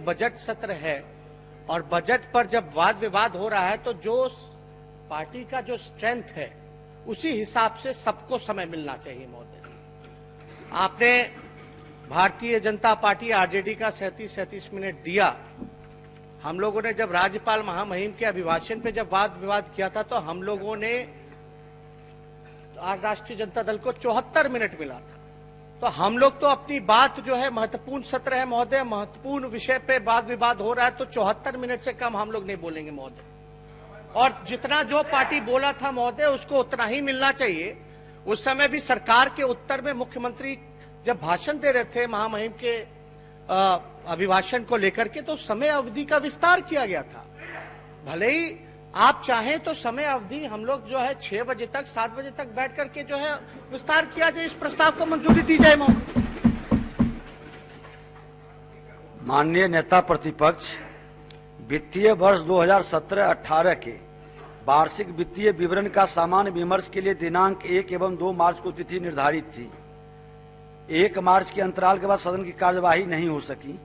Budget सत्र है और बजट पर जब वाद विवाद हो रहा है तो जो पार्टी का जो स्ट्रेंथ है उसी हिसाब से सबको समय मिलना चाहिए महोदय। आपने भारतीय जनता पार्टी आरजेडी का 37 मिनट दिया। हम लोगों ने जब राज्यपाल महामहिम के अभिभाषण पे जब वाद विवाद किया था तो हम लोगों ने आज राष्ट्रीय जनता दल को 74 मिनट मिला था। तो हम लोग तो अपनी बात जो है, महत्वपूर्ण सत्र है महोदय, महत्वपूर्ण विषय पे वाद विवाद हो रहा है तो 74 मिनट से कम हम लोग नहीं बोलेंगे महोदय। और जितना जो पार्टी बोला था महोदय उसको उतना ही मिलना चाहिए। उस समय भी सरकार के उत्तर में मुख्यमंत्री जब भाषण दे रहे थे महामहिम के अभिभाषण को लेकर के तो समय अवधि का विस्तार किया गया था। भले ही आप चाहें तो समय अवधि हम लोग जो है 6 बजे तक 7 बजे तक बैठ करके जो है विस्तार किया जाए, इस प्रस्ताव को मंजूरी दी जाए। माननीय नेता प्रतिपक्ष, वित्तीय वर्ष 2017-18 के वार्षिक वित्तीय विवरण का सामान्य विमर्श के लिए दिनांक 1 एवं 2 मार्च को तिथि निर्धारित थी। 1 मार्च के अंतराल के बाद सदन की कार्यवाही नहीं हो सकी।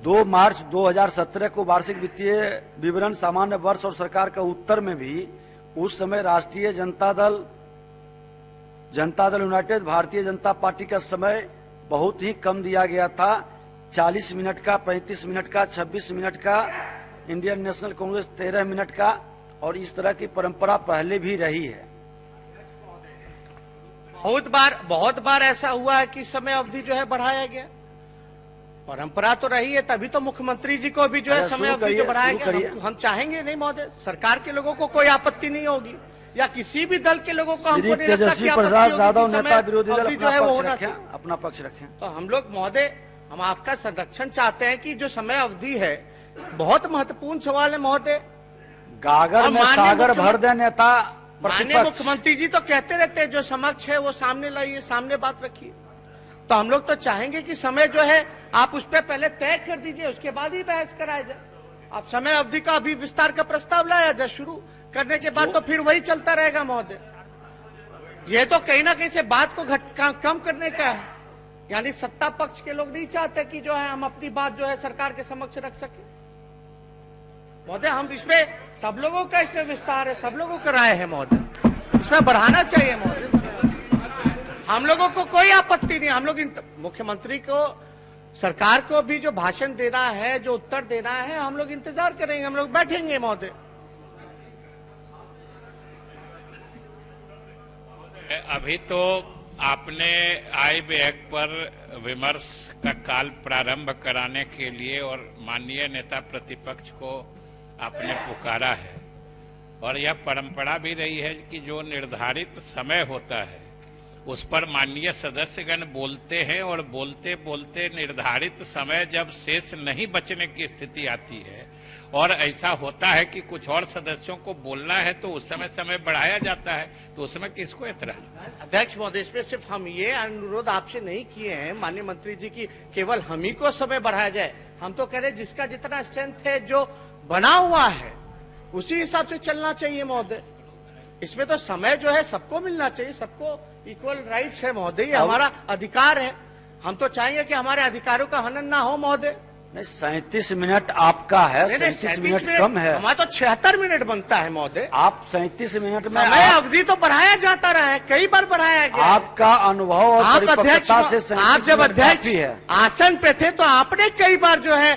2 मार्च 2017 को वार्षिक वित्तीय विवरण सामान्य वर्ष और सरकार का उत्तर में भी उस समय राष्ट्रीय जनता दल यूनाइटेड भारतीय जनता पार्टी का समय बहुत ही कम दिया गया था। 40 मिनट का, 35 मिनट का, 26 मिनट का, इंडियन नेशनल कांग्रेस 13 मिनट का, और इस तरह की परंपरा पहले भी रही है। बहुत बार ऐसा हुआ है कि समय अवधि जो है बढ़ाया गया। परंपरा तो रही है, तभी तो मुख्यमंत्री जी को भी जो है समय अवधि जो बढ़ाया गया। हम चाहेंगे नहीं महोदय, सरकार के लोगों को कोई आपत्ति नहीं होगी या किसी भी दल के लोगों को हमको नहीं लगता कि तेजस्वी प्रसाद यादव नेता विरोधी दल अपना पक्ष रखें। तो हम लोग महोदय, हम आपका संरक्षण चाहते हैं कि जो समय अवधि है बहुत महत्वपूर्ण सवाल है महोदय। गागर में सागर भर दे नेता। माननीय मुख्यमंत्री जी तो कहते रहते हैं जो समक्ष है वो सामने लाइए, सामने बात रखिए। तो हम लोग तो चाहेंगे कि समय जो है आप उस पर पहले तय कर दीजिए, उसके बाद ही बहस कराया जाए। आप समय अवधि का अभी विस्तार का प्रस्ताव लाया जाए, शुरू करने के बाद तो फिर वही चलता रहेगा महोदय। ये तो कहीं ना कहीं से बात को कम करने का है। यानी सत्ता पक्ष के लोग नहीं चाहते कि जो है हम अपनी बात जो है सरकार के समक्ष रख सके महोदय। हम इसमें सब लोगों का इसमें विस्तार है, सब लोगों का राय है महोदय, इसमें बढ़ाना चाहिए महोदय। हम लोगों को कोई आपत्ति नहीं। हम लोग मुख्यमंत्री को, सरकार को भी जो भाषण देना है, जो उत्तर देना है, हम लोग इंतजार करेंगे, हम लोग बैठेंगे महोदय। अभी तो आपने आय व्यय पर विमर्श का काल प्रारंभ कराने के लिए और माननीय नेता प्रतिपक्ष को आपने पुकारा है, और यह परंपरा भी रही है कि जो निर्धारित समय होता है उस पर माननीय सदस्यगण बोलते हैं, और बोलते बोलते निर्धारित समय जब शेष नहीं बचने की स्थिति आती है और ऐसा होता है कि कुछ और सदस्यों को बोलना है तो उस समय बढ़ाया जाता है, तो उसमें किसको एतराज। अध्यक्ष महोदय, इसमें सिर्फ हम ये अनुरोध आपसे नहीं किए हैं माननीय मंत्री जी की केवल हम ही को समय बढ़ाया जाए। हम तो कह रहे जिसका जितना स्ट्रेंथ है, जो बना हुआ है, उसी हिसाब से चलना चाहिए महोदय। इसमें तो समय जो है सबको मिलना चाहिए, सबको इक्वल राइट्स है महोदय, ये हमारा अधिकार है। हम तो चाहेंगे कि हमारे अधिकारों का हनन ना हो महोदय। नहीं, 37 मिनट आपका है, 37 मिनट कम है। हमारा तो 76 मिनट बनता है महोदय। आप 37 मिनट में समय अवधि तो बढ़ाया जाता रहा है, कई बार बढ़ाया गया। आपका अनुभव और परिपक्वता से आप जब अध्यक्ष आसन पे थे तो आपने कई बार जो है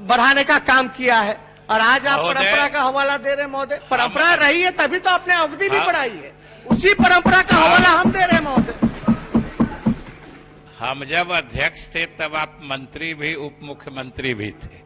बढ़ाने का काम किया है, और आज आप परंपरा का हवाला दे रहे हैं महोदय। परंपरा रही है तभी तो आपने अवधि भी बढ़ाई है, उसी परंपरा का हवाला हम दे रहे हैं महोदय। हम जब अध्यक्ष थे तब आप मंत्री भी, उप मुख्यमंत्री भी थे,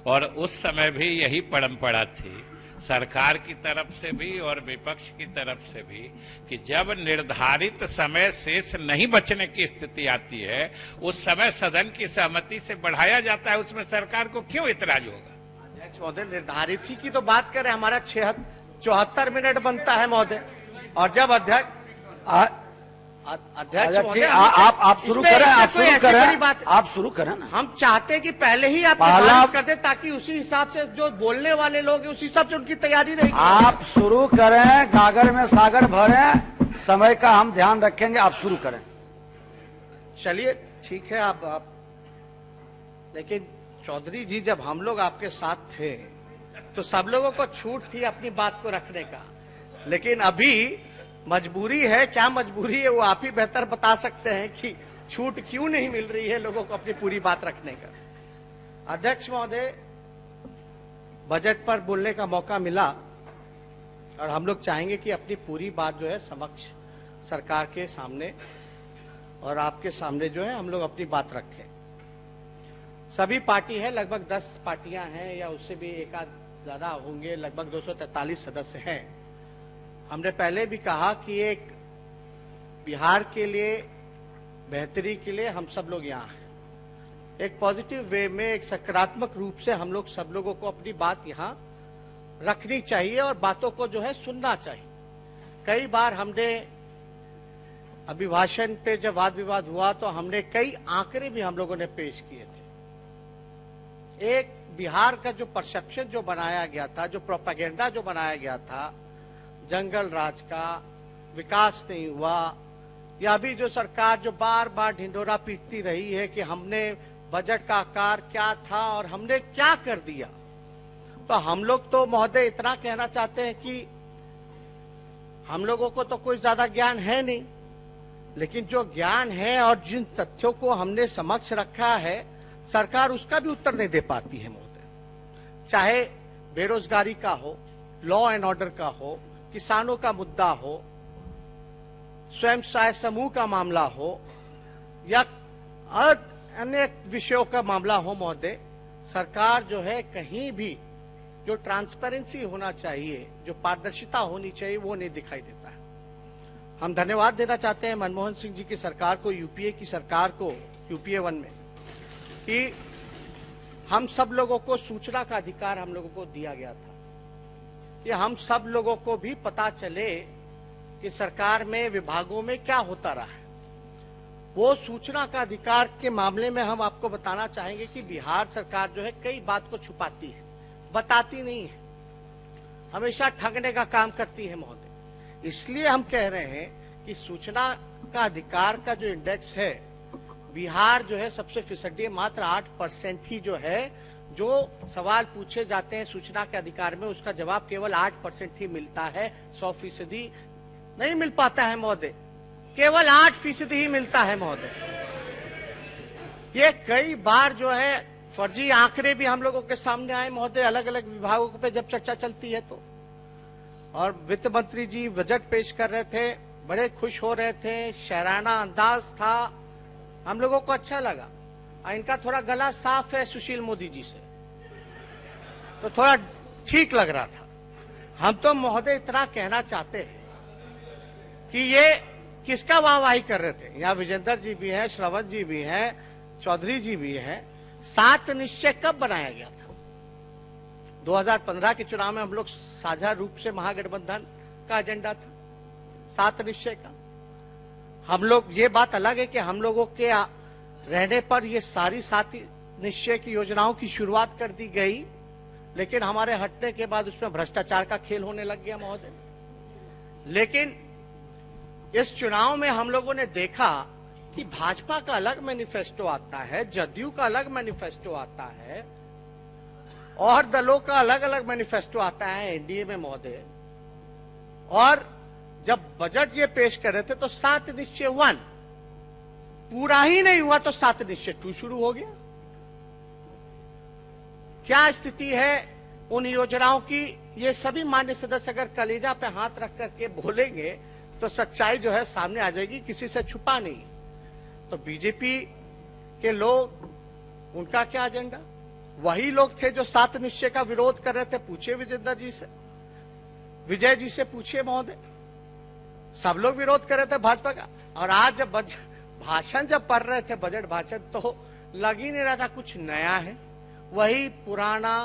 और उस समय भी यही परंपरा थी सरकार की तरफ से भी और विपक्ष की तरफ से भी कि जब निर्धारित समय शेष नहीं बचने की स्थिति आती है उस समय सदन की सहमति से बढ़ाया जाता है, उसमें सरकार को क्यों इतराज होगा। अध्यक्ष महोदय, निर्धारित ही की तो बात करें, हमारा 74 मिनट बनता है महोदय। और जब अध्यक्ष आप शुरू करें, आप शुरू करें ना। हम चाहते हैं कि पहले ही आप कर दे ताकि उसी हिसाब से जो बोलने वाले लोग हैं उसी हिसाब से उनकी तैयारी रहेगी। आप शुरू करें, गागर में सागर भरें, समय का हम ध्यान रखेंगे। आप शुरू करें। चलिए ठीक है, आप लेकिन चौधरी जी, जब हम लोग आपके साथ थे तो सब लोगों को छूट थी अपनी बात को रखने का, लेकिन अभी मजबूरी है। क्या मजबूरी है वो आप ही बेहतर बता सकते हैं कि छूट क्यों नहीं मिल रही है लोगों को अपनी पूरी बात रखने का। अध्यक्ष महोदय, बजट पर बोलने का मौका मिला और हम लोग चाहेंगे कि अपनी पूरी बात जो है समक्ष सरकार के सामने और आपके सामने जो है हम लोग अपनी बात रखें। सभी पार्टी है, लगभग 10 पार्टियां हैं या उससे भी एक आध ज्यादा होंगे, लगभग 243 सदस्य हैं। हमने पहले भी कहा कि एक बिहार के लिए बेहतरी के लिए हम सब लोग यहाँ हैं। एक पॉजिटिव वे में, एक सकारात्मक रूप से हम लोग सब लोगों को अपनी बात यहाँ रखनी चाहिए और बातों को जो है सुनना चाहिए। कई बार हमने अभिभाषण पे जब वाद विवाद हुआ तो हमने कई आंकड़े भी हम लोगों ने पेश किए थे। एक बिहार का जो परसेप्शन जो बनाया गया था, जो प्रोपेगेंडा जो बनाया गया था, जंगल राज का, विकास नहीं हुआ, या अभी जो सरकार जो बार बार ढिंढोरा पीटती रही है कि हमने बजट का आकार क्या था और हमने क्या कर दिया। तो हम लोग तो महोदय इतना कहना चाहते हैं कि हम लोगों को तो कोई ज्यादा ज्ञान है नहीं, लेकिन जो ज्ञान है और जिन तथ्यों को हमने समक्ष रखा है, सरकार उसका भी उत्तर नहीं दे पाती है महोदय। चाहे बेरोजगारी का हो, लॉ एंड ऑर्डर का हो, किसानों का मुद्दा हो, स्वयं सहायक समूह का मामला हो, या अन्य विषयों का मामला हो महोदय, सरकार जो है कहीं भी जो ट्रांसपेरेंसी होना चाहिए, जो पारदर्शिता होनी चाहिए, वो नहीं दिखाई देता है। हम धन्यवाद देना चाहते हैं मनमोहन सिंह जी की सरकार को, यूपीए की सरकार को, यूपीए 1 में, कि हम सब लोगों को सूचना का अधिकार हम लोगों को दिया गया था कि हम सब लोगों को भी पता चले कि सरकार में, विभागों में क्या होता रहा है। वो सूचना का अधिकार के मामले में हम आपको बताना चाहेंगे कि बिहार सरकार जो है कई बात को छुपाती है, बताती नहीं है, हमेशा ठगने का काम करती है महोदय। इसलिए हम कह रहे हैं कि सूचना का अधिकार का जो इंडेक्स है, बिहार जो है सबसे फिसड्डी, मात्र 8% ही जो है, जो सवाल पूछे जाते हैं सूचना के अधिकार में, उसका जवाब केवल 8% ही मिलता है। 100% नहीं मिल पाता है महोदय, केवल 8% ही मिलता है महोदय। ये कई बार जो है फर्जी आंकड़े भी हम लोगों के सामने आए महोदय, अलग अलग विभागों पे जब चर्चा चलती है तो। और वित्त मंत्री जी बजट पेश कर रहे थे, बड़े खुश हो रहे थे, शायराना अंदाज था, हम लोगों को अच्छा लगा। इनका थोड़ा गला साफ है सुशील मोदी जी से, तो थोड़ा ठीक लग रहा था। हम तो महोदय इतना कहना चाहते हैं कि ये किसका वाहवाही कर रहे थे। यहाँ विजेंद्र जी भी हैं, श्रवण जी भी हैं, चौधरी जी भी हैं। 7 निश्चय कब बनाया गया था? 2015 के चुनाव में हम लोग साझा रूप से महागठबंधन का एजेंडा था 7 निश्चय का। हम लोग, ये बात अलग है कि हम लोगों के रहने पर ये सारी 7 निश्चय की योजनाओं की शुरुआत कर दी गई, लेकिन हमारे हटने के बाद उसमें भ्रष्टाचार का खेल होने लग गया महोदय। लेकिन इस चुनाव में हम लोगों ने देखा कि भाजपा का अलग मैनिफेस्टो आता है, जदयू का अलग मैनिफेस्टो आता है, और दलों का अलग अलग मैनिफेस्टो आता है एनडीए में महोदय। और जब बजट ये पेश कर रहे थे तो 7 निश्चय 1 पूरा ही नहीं हुआ तो 7 निश्चय 2 शुरू हो गया। क्या स्थिति है उन योजनाओं की, ये सभी मान्य सदस्य अगर कलेजा पे हाथ रख करके बोलेंगे तो सच्चाई जो है सामने आ जाएगी, किसी से छुपा नहीं। तो बीजेपी के लोग, उनका क्या एजेंडा? वही लोग थे जो 7 निश्चय का विरोध कर रहे थे। पूछिए विजेंद्र जी से, विजय जी से पूछिए महोदय, सब लोग विरोध कर रहे थे भाजपा का। और आज जब भाषण जब पढ़ रहे थे, बजट भाषण, तो लग ही नहीं रहा था कुछ नया है। वही पुराना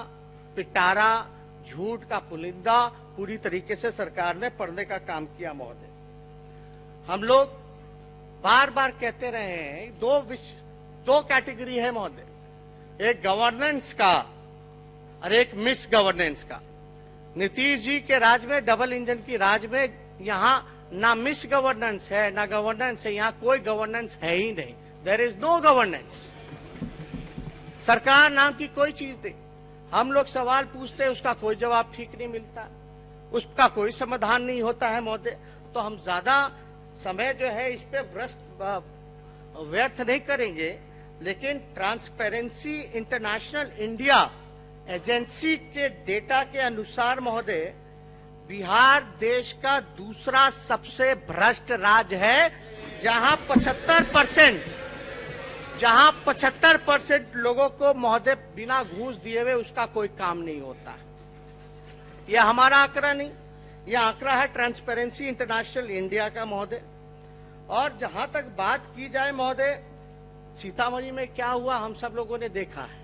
पिटारा, झूठ का पुलिंदा पूरी तरीके से सरकार ने पढ़ने का काम किया महोदय। हम लोग बार बार कहते रहे हैं, दो कैटेगरी है महोदय, एक गवर्नेंस का और एक मिस गवर्नेंस का। नीतीश जी के राज में, डबल इंजन की राज में, यहाँ ना मिस गवर्नेंस है ना गवर्नेंस है, यहाँ कोई गवर्नेंस है ही नहीं। There is no governance. सरकार नाम की कोई चीज दे। हम लोग सवाल पूछते हैं, उसका कोई जवाब ठीक नहीं मिलता, उसका कोई समाधान नहीं होता है महोदय। तो हम ज्यादा समय जो है इस पे व्यर्थ नहीं करेंगे, लेकिन ट्रांसपेरेंसी इंटरनेशनल इंडिया एजेंसी के डेटा के अनुसार महोदय, बिहार देश का दूसरा सबसे भ्रष्ट राज्य है, जहां 75% लोगों को महोदय बिना घूस दिए हुए उसका कोई काम नहीं होता। यह हमारा आंकड़ा नहीं, यह आंकड़ा है ट्रांसपेरेंसी इंटरनेशनल इंडिया का महोदय। और जहां तक बात की जाए महोदय, सीतामढ़ी में क्या हुआ हम सब लोगों ने देखा है।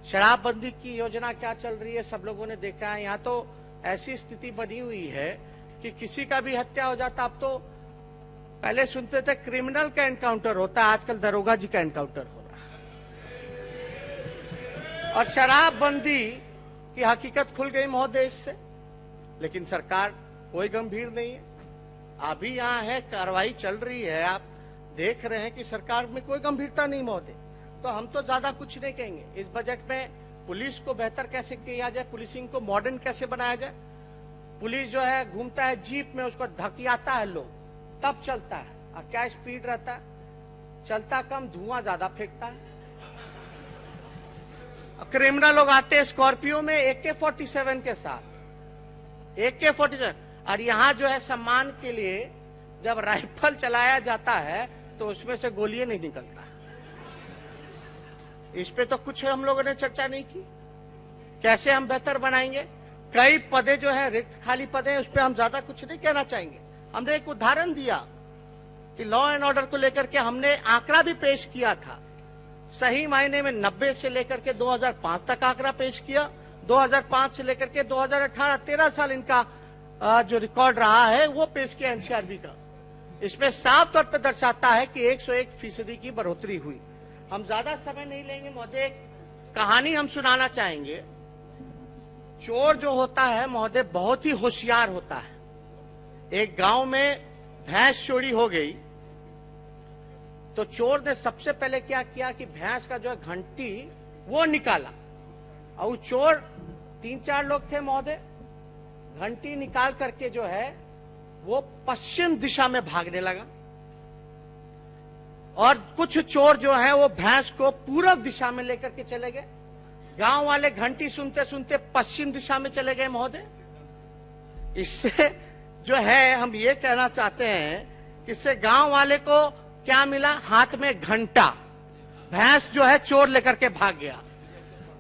शराबबंदी की योजना क्या चल रही है सब लोगों ने देखा है। यहाँ तो ऐसी स्थिति बनी हुई है कि किसी का भी हत्या हो जाता, अब तो पहले सुनते थे क्रिमिनल का एनकाउंटर होता है, आजकल दरोगा जी का एनकाउंटर हो रहा है। और शराबबंदी की हकीकत खुल गई महोदय इससे, लेकिन सरकार कोई गंभीर नहीं है। अभी यहाँ है, कार्रवाई चल रही है, आप देख रहे हैं कि सरकार में कोई गंभीरता नहीं महोदय। तो हम तो ज्यादा कुछ नहीं कहेंगे। इस बजट में पुलिस को बेहतर कैसे किया जाए, पुलिसिंग को मॉडर्न कैसे बनाया जाए। पुलिस जो है घूमता है जीप में, उसको ढकियाता है लोग, तब चलता है। और क्या स्पीड रहता है, चलता कम, धुआं ज्यादा फेंकता है। क्रिमिनल लोग आते हैं स्कॉर्पियो में AK-47 के साथ, AK-47। और यहाँ जो है सम्मान के लिए जब राइफल चलाया जाता है तो उसमें से गोलियां नहीं निकलता। इस पे तो कुछ हम लोगों ने चर्चा नहीं की, कैसे हम बेहतर बनाएंगे। कई पदे जो है रिक्त खाली पदे हैं, उस पर हम ज्यादा कुछ नहीं कहना चाहेंगे। हमने एक उदाहरण दिया कि लॉ एंड ऑर्डर को लेकर के हमने आंकड़ा भी पेश किया था। सही मायने में 90 से लेकर के 2005 तक आंकड़ा पेश किया, 2005 से लेकर के 2018 13 साल इनका जो रिकॉर्ड रहा है वो पेश किया एनसीआरबी का। इसमें साफ तौर पर दर्शाता है कि 101% की बढ़ोतरी हुई। हम ज्यादा समय नहीं लेंगे महोदय, एक कहानी हम सुनाना चाहेंगे। चोर जो होता है महोदय बहुत ही होशियार होता है। एक गांव में भैंस चोरी हो गई, तो चोर ने सबसे पहले क्या किया कि भैंस का जो है घंटी वो निकाला। और चोर 3-4 लोग थे महोदय, घंटी निकाल करके जो है वो पश्चिम दिशा में भागने लगा। और कुछ चोर जो है वो भैंस को पूरब दिशा में लेकर के चले गए। गांव वाले घंटी सुनते सुनते पश्चिम दिशा में चले गए महोदय। इससे जो है हम ये कहना चाहते हैं कि इससे गांव वाले को क्या मिला, हाथ में घंटा। भैंस जो है चोर लेकर के भाग गया।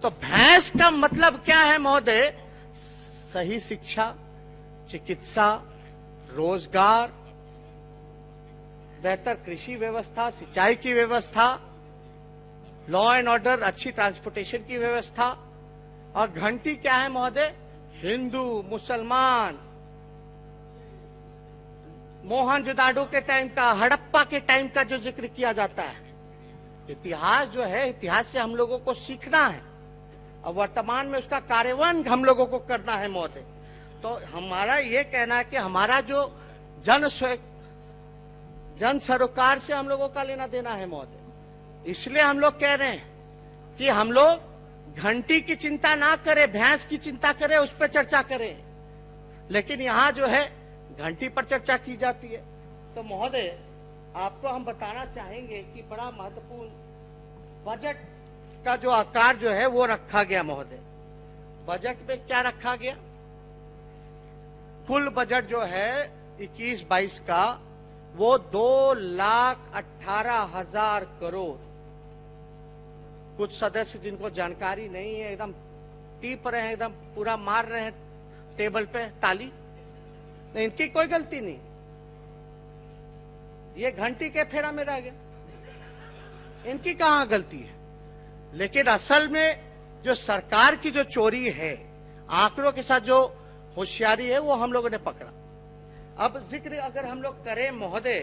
तो भैंस का मतलब क्या है महोदय, सही शिक्षा, चिकित्सा, रोजगार, बेहतर कृषि व्यवस्था, सिंचाई की व्यवस्था, लॉ एंड ऑर्डर, अच्छी ट्रांसपोर्टेशन की व्यवस्था। और घंटी क्या है महोदय, हिंदू, मुसलमान, मोहनजोदाड़ो के टाइम का, हड़प्पा के टाइम का जो जिक्र किया जाता है। इतिहास जो है, इतिहास से हम लोगों को सीखना है और वर्तमान में उसका कार्यान्वयन हम लोगों को करना है महोदय। तो हमारा ये कहना है कि हमारा जो जन सरोकार से हम लोगों का लेना देना है महोदय। इसलिए हम लोग कह रहे हैं कि हम लोग घंटी की चिंता ना करें, भैंस की चिंता करें, उस पर चर्चा करें। लेकिन यहाँ जो है घंटी पर चर्चा की जाती है। तो महोदय आपको हम बताना चाहेंगे कि बड़ा महत्वपूर्ण बजट का जो आकार जो है वो रखा गया महोदय। बजट में क्या रखा गया, कुल बजट जो है 21-22 का वो 2,18,000 करोड़। कुछ सदस्य जिनको जानकारी नहीं है एकदम टीप रहे हैं, एकदम पूरा मार रहे हैं टेबल पे ताली। नहीं, इनकी कोई गलती नहीं, ये घंटी के फेरा में रह गए, इनकी कहां गलती है। लेकिन असल में जो सरकार की जो चोरी है, आंकड़ों के साथ जो होशियारी है, वो हम लोगों ने पकड़ा। अब जिक्र अगर हम लोग करें महोदय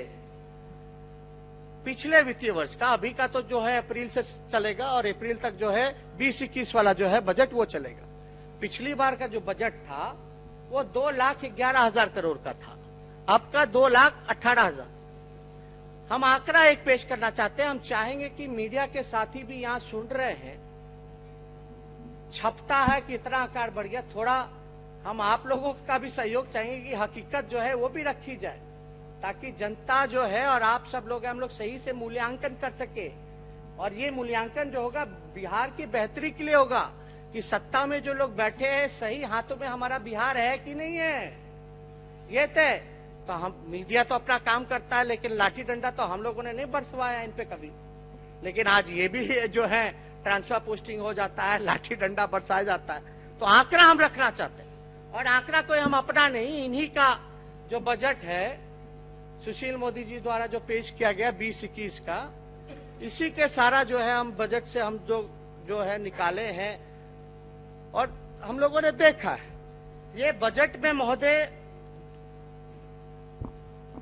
पिछले वित्तीय वर्ष का, अभी का तो जो है अप्रैल से चलेगा और अप्रैल तक जो है 20-21 वाला जो है बजट वो चलेगा। पिछली बार का जो बजट था वो 2,11,000 करोड़ का था, अब का 2,18,000। हम आंकड़ा एक पेश करना चाहते हैं। हम चाहेंगे कि मीडिया के साथी भी यहां सुन रहे हैं, छपता है कि इतना आकार बढ़ गया, थोड़ा हम आप लोगों का भी सहयोग चाहेंगे कि हकीकत जो है वो भी रखी जाए, ताकि जनता जो है और आप सब लोग हम लोग सही से मूल्यांकन कर सके। और ये मूल्यांकन जो होगा बिहार की बेहतरी के लिए होगा कि सत्ता में जो लोग बैठे हैं सही हाथों में हमारा बिहार है कि नहीं है, ये तय। तो हम मीडिया तो अपना काम करता है, लेकिन लाठी डंडा तो हम लोगों ने नहीं बरसवाया इन पे कभी। लेकिन आज ये भी जो है ट्रांसफर पोस्टिंग हो जाता है, लाठी डंडा बरसाया जाता है। तो आंकड़ा हम रखना चाहते हैं, और आंकड़ा कोई हम अपना नहीं, इन्हीं का जो बजट है सुशील मोदी जी द्वारा जो पेश किया गया 2021 का, इसी के सारा जो है हम बजट से हम जो है निकाले हैं और हम लोगों ने देखा है। ये बजट में महोदय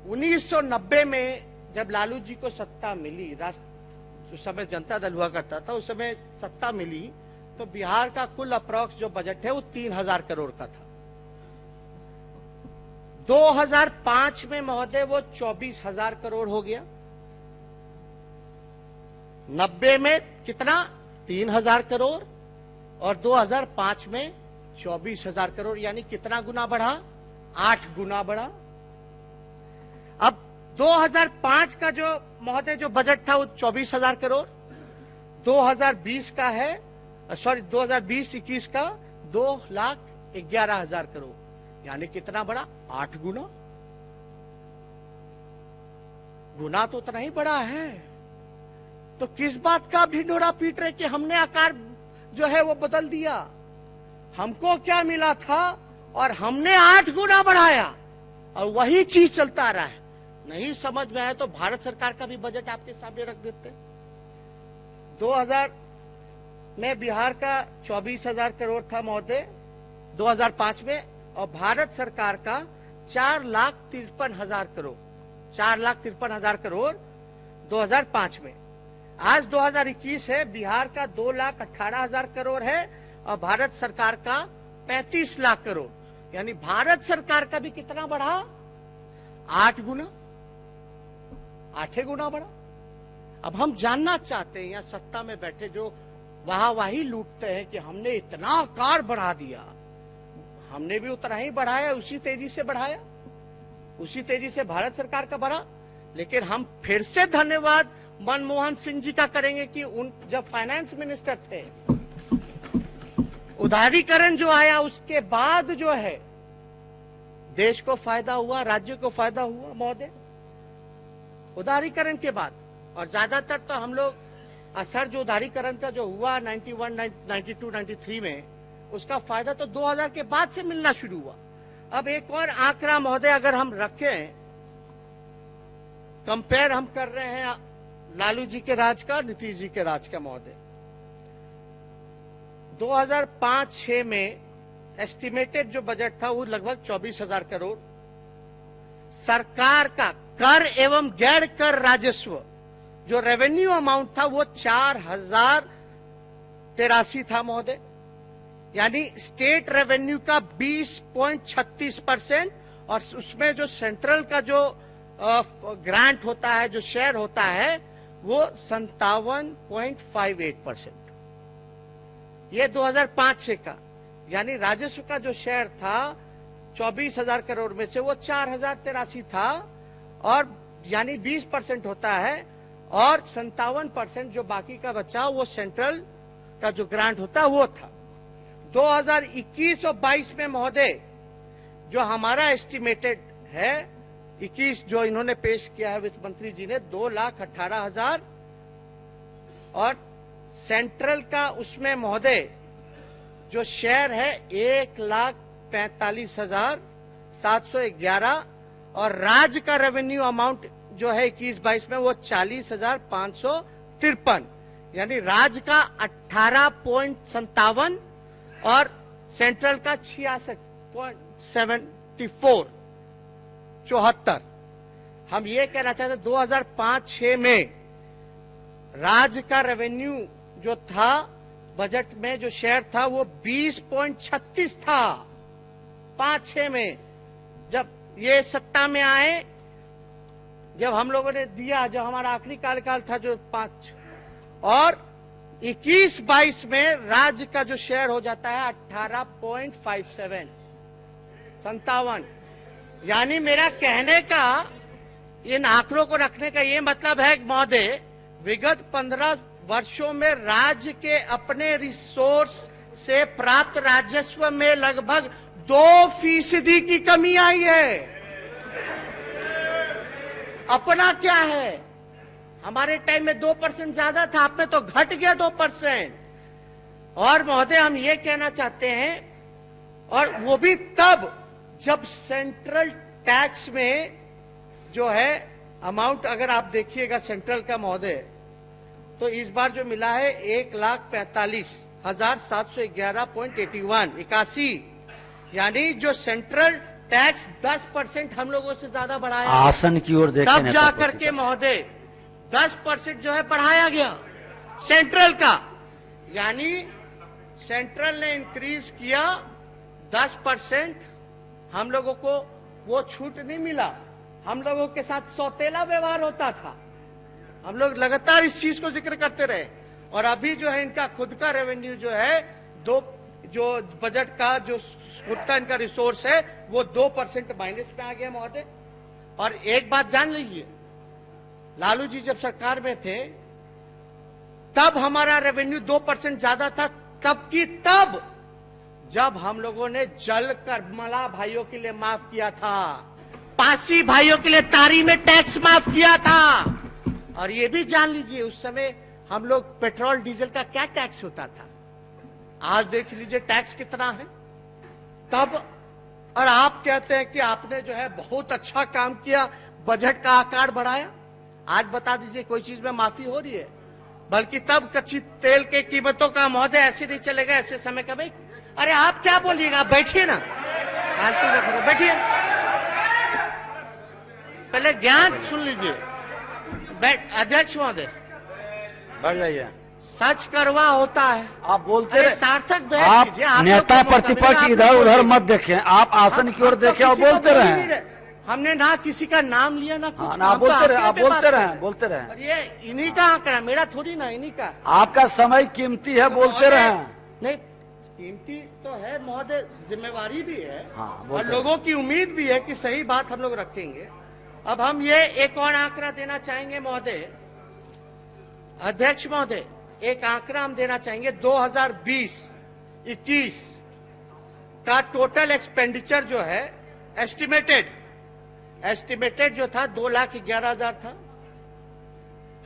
1990 में जब लालू जी को सत्ता मिली, उस समय जनता दल हुआ करता था, उस समय सत्ता मिली, तो बिहार का कुल अप्रॉक्स जो बजट है वो 3000 करोड़ का था। 2005 में महोदय वो 24,000 करोड़ हो गया। 90 में कितना 3000 करोड़ और 2005 में 24,000 करोड़, यानी कितना गुना बढ़ा, 8 गुना बढ़ा। अब 2005 का जो महोदय जो बजट था वो 24,000 करोड़, 2020 का है, सॉरी 2020-21 का 2,11,000 करोड़, यानी कितना बड़ा, 8 गुना। गुना तो उतना ही बड़ा है। तो किस बात का ढिंढोरा पीट रहे कि हमने आकार जो है वो बदल दिया। हमको क्या मिला था और हमने 8 गुना बढ़ाया, और वही चीज चलता रहा है। नहीं समझ में आया तो भारत सरकार का भी बजट आपके सामने रख देते। 2000 में बिहार का 24,000 करोड़ था महोदय 2005 में, और भारत सरकार का 4,53,000 करोड़, 4,53,000 करोड़ 2005 में। आज 2021 है, बिहार का 2,18,000 करोड़ है और भारत सरकार का 35 लाख करोड़, यानी भारत सरकार का भी कितना बढ़ा, 8 गुना, 8 गुना बढ़ा। अब हम जानना चाहते हैं, यहाँ सत्ता में बैठे जो वाहवाही लूटते हैं कि हमने इतना आकार बढ़ा दिया, हमने भी उतना ही बढ़ाया, उसी तेजी से बढ़ाया, उसी तेजी से भारत सरकार का बढ़ा। लेकिन हम फिर से धन्यवाद मनमोहन सिंह जी का करेंगे कि उन जब फाइनेंस मिनिस्टर थे, उदारीकरण जो आया उसके बाद जो है देश को फायदा हुआ, राज्य को फायदा हुआ महोदय, उदारीकरण के बाद। और ज्यादातर तो हम लोग असर जो उदारीकरण का जो हुआ 91, 92, 93 में, उसका फायदा तो 2000 के बाद से मिलना शुरू हुआ। अब एक और आंकड़ा महोदय अगर हम रखें, कंपेयर हम कर रहे हैं लालू जी के राज का, नीतीश जी के राज का महोदय। 2005-6 में एस्टिमेटेड जो बजट था वो लगभग 24,000 करोड़। सरकार का कर एवं गैर कर राजस्व जो रेवेन्यू अमाउंट था वो 4,083 था महोदय, यानी स्टेट रेवेन्यू का 20.36%, और उसमें जो सेंट्रल का जो ग्रांट होता है, जो शेयर होता है, वो 57.58%। ये 2005-6 का, यानी राजस्व का जो शेयर था 24,000 करोड़ में से वो 4,083 था, और यानी 20% होता है, और 57% जो बाकी का बचा वो सेंट्रल का जो ग्रांट होता है वो था। 2021 और 22 में महोदय जो हमारा एस्टिमेटेड है 21 जो इन्होंने पेश किया है वित्त मंत्री जी ने 2,18,000, और सेंट्रल का उसमें महोदय जो शेयर है 1,45,711, और राज्य का रेवेन्यू अमाउंट जो है 21-22 में वो 40,553, यानी राज्य का 18.57 और सेंट्रल का 66.74। हम ये कहना चाहते हैं 2005-6 में राज्य का रेवेन्यू जो था बजट में जो शेयर था वो 20.36 था 5-6 में। जब ये सत्ता में आए जब हम लोगों ने दिया, जो हमारा आखिरी कार्यकाल था जो 5 और 21-22 में राज्य का जो शेयर हो जाता है 18.57 यानी मेरा कहने का, इन आंकड़ों को रखने का ये मतलब है महोदय, विगत 15 वर्षों में राज्य के अपने रिसोर्स से प्राप्त राजस्व में लगभग 2% की कमी आई है। अपना क्या है, हमारे टाइम में 2% ज्यादा था, आप में तो घट गया 2%। और महोदय हम ये कहना चाहते हैं, और वो भी तब जब सेंट्रल टैक्स में जो है अमाउंट, अगर आप देखिएगा सेंट्रल का महोदय, तो इस बार जो मिला है 1,45,711.81 यानी जो सेंट्रल टैक्स 10% हम लोगों से ज्यादा बढ़ाया, आसन की ओर देखें, तब जा करके महोदय 10% जो है बढ़ाया गया सेंट्रल का, यानी सेंट्रल ने इंक्रीज किया 10%। हम लोगों को वो छूट नहीं मिला, हम लोगों के साथ सौतेला व्यवहार होता था। हम लोग लगातार इस चीज को जिक्र करते रहे, और अभी जो है इनका खुद का रेवेन्यू जो है जो बजट का जो खुद का इनका रिसोर्स है वो 2% माइनस में आ गया महोदय। और एक बात जान लीजिए, लालू जी जब सरकार में थे तब हमारा रेवेन्यू 2% ज्यादा था, तब की तब जब हम लोगों ने जल करमला भाइयों के लिए माफ किया था, पासी भाइयों के लिए तारी में टैक्स माफ किया था। और ये भी जान लीजिए उस समय हम लोग पेट्रोल डीजल का क्या टैक्स होता था, आज देख लीजिए टैक्स कितना है तब। और आप कहते हैं कि आपने जो है बहुत अच्छा काम किया, बजट का आकार बढ़ाया। आज बता दीजिए कोई चीज में माफी हो रही है? बल्कि तब कच्ची तेल के कीमतों का महोदय ऐसे नहीं चलेगा, ऐसे समय का भाई। अरे आप क्या बोलिएगा, आप बैठिए ना, बैठिए, पहले ज्ञान सुन लीजिए। अध्यक्ष महोदय बढ़ जाइए, सच करवा होता है। आप बोलते रहे, सार्थक बैठ आप कीजिए, आप नेता लोग को मौका प्रतिपक्ष मिलेगा, इधर आप उधर लोग मत देखें, आप आसन की ओर देखें और किसी को बोलते बोल ही रहे। नहीं हमने ना किसी का नाम लिया ना कुछ, ना हम तो बोलते रहे, आंकड़े आप पे बोलते बात रहे, कर बोलते रहे। और ये इन्हीं का आंकड़ा, मेरा थोड़ी ना, इन्हीं का। आपका समय कीमती है, बोलते रहे। नहीं, कीमती तो है महोदय, जिम्मेवारी भी है, हाँ, और लोगों की उम्मीद भी है कि सही बात हम लोग रखेंगे। अब हम ये एक और आंकड़ा देना चाहेंगे महोदय, अध्यक्ष महोदय, एक आंकड़ा हम देना चाहेंगे। 2020-21 का टोटल एक्सपेंडिचर जो है एस्टिमेटेड जो था 2,11,000 था।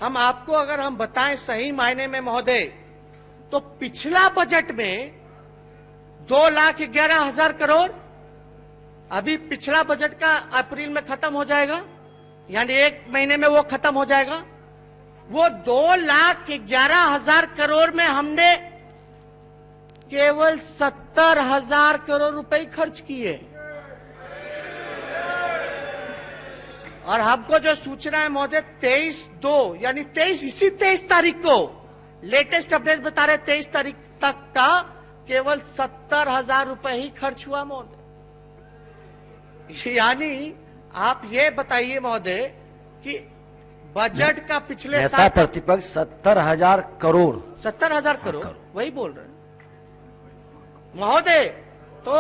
हम आपको अगर हम बताएं सही मायने में महोदय, तो पिछला बजट में 2,11,000 करोड़, अभी पिछला बजट का अप्रैल में खत्म हो जाएगा, यानी 1 महीने में वो खत्म हो जाएगा। वो 2,11,000 करोड़ में हमने केवल 70,000 करोड़ रुपए खर्च किए। और हमको जो सूचना है महोदय 23/2 यानी 23 तारीख को लेटेस्ट अपडेट बता रहे 23 तारीख तक का केवल 70,000 रुपए ही खर्च हुआ महोदय। यानी आप ये बताइए महोदय कि बजट का पिछले नेता प्रतिपक्ष 70,000 करोड़ 70,000 करोड़ वही बोल रहे हैं महोदय। तो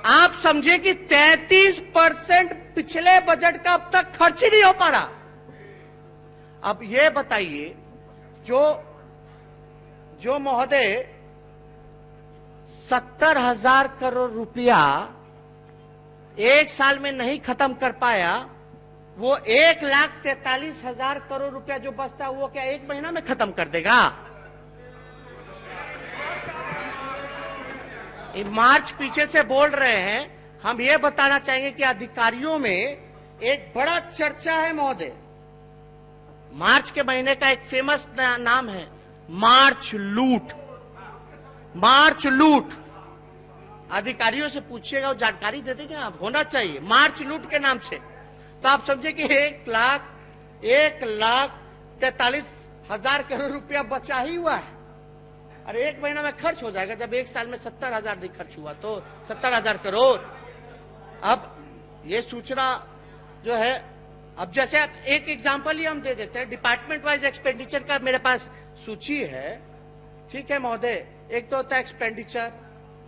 आप समझे कि 33% पिछले बजट का अब तक खर्च ही नहीं हो पा रहा। अब ये बताइए, जो महोदय 70,000 करोड़ रुपया एक साल में नहीं खत्म कर पाया, वो 1,43,000 करोड़ रुपया जो बचता है वो क्या 1 महीना में खत्म कर देगा? मार्च पीछे से बोल रहे हैं। हम ये बताना चाहेंगे कि अधिकारियों में एक बड़ा चर्चा है महोदय। मार्च के महीने का एक फेमस नाम है मार्च लूट। मार्च लूट अधिकारियों से पूछिएगा, वो जानकारी दे देंगे, आप होना चाहिए मार्च लूट के नाम से। तो आप समझे कि 1,43,000 करोड़ रुपया बचा ही हुआ है। अरे 1 महीना में खर्च हो जाएगा, जब 1 साल में 70,000 नहीं खर्च हुआ तो 70,000 करोड़। अब ये सूचना जो है अब जैसे एक एग्जांपल ही हम दे देते हैं, डिपार्टमेंट वाइज एक्सपेंडिचर का मेरे पास सूची है, ठीक है महोदय। एक तो होता है एक्सपेंडिचर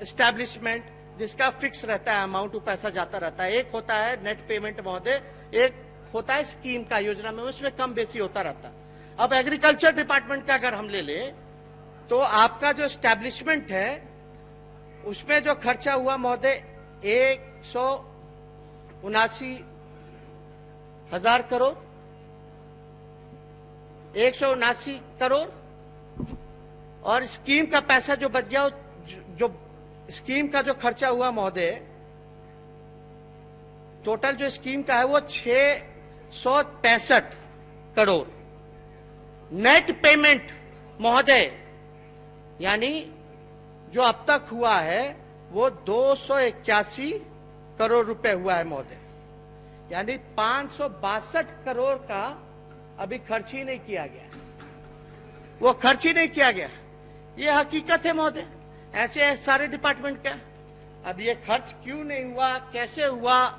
एस्टैब्लिशमेंट, जिसका फिक्स रहता है अमाउंट, वो पैसा जाता रहता है। एक होता है नेट पेमेंट महोदय, एक होता है स्कीम का, योजना में, उसमें कम बेसी होता रहता है। अब एग्रीकल्चर डिपार्टमेंट का अगर हम ले ले तो आपका जो एस्टैब्लिशमेंट है उसमें जो खर्चा हुआ महोदय 179,000 करोड़, 179 करोड़। और स्कीम का पैसा जो बच गया, जो स्कीम का जो खर्चा हुआ महोदय, टोटल जो स्कीम का है वो 665 करोड़। नेट पेमेंट महोदय यानी जो अब तक हुआ है वो 281 करोड़ रुपए हुआ है महोदय, यानी 562 करोड़ का अभी खर्च ही नहीं किया गया, वो खर्च ही नहीं किया गया। ये हकीकत है महोदय, ऐसे है सारे डिपार्टमेंट का। अब ये खर्च क्यों नहीं हुआ, कैसे हुआ,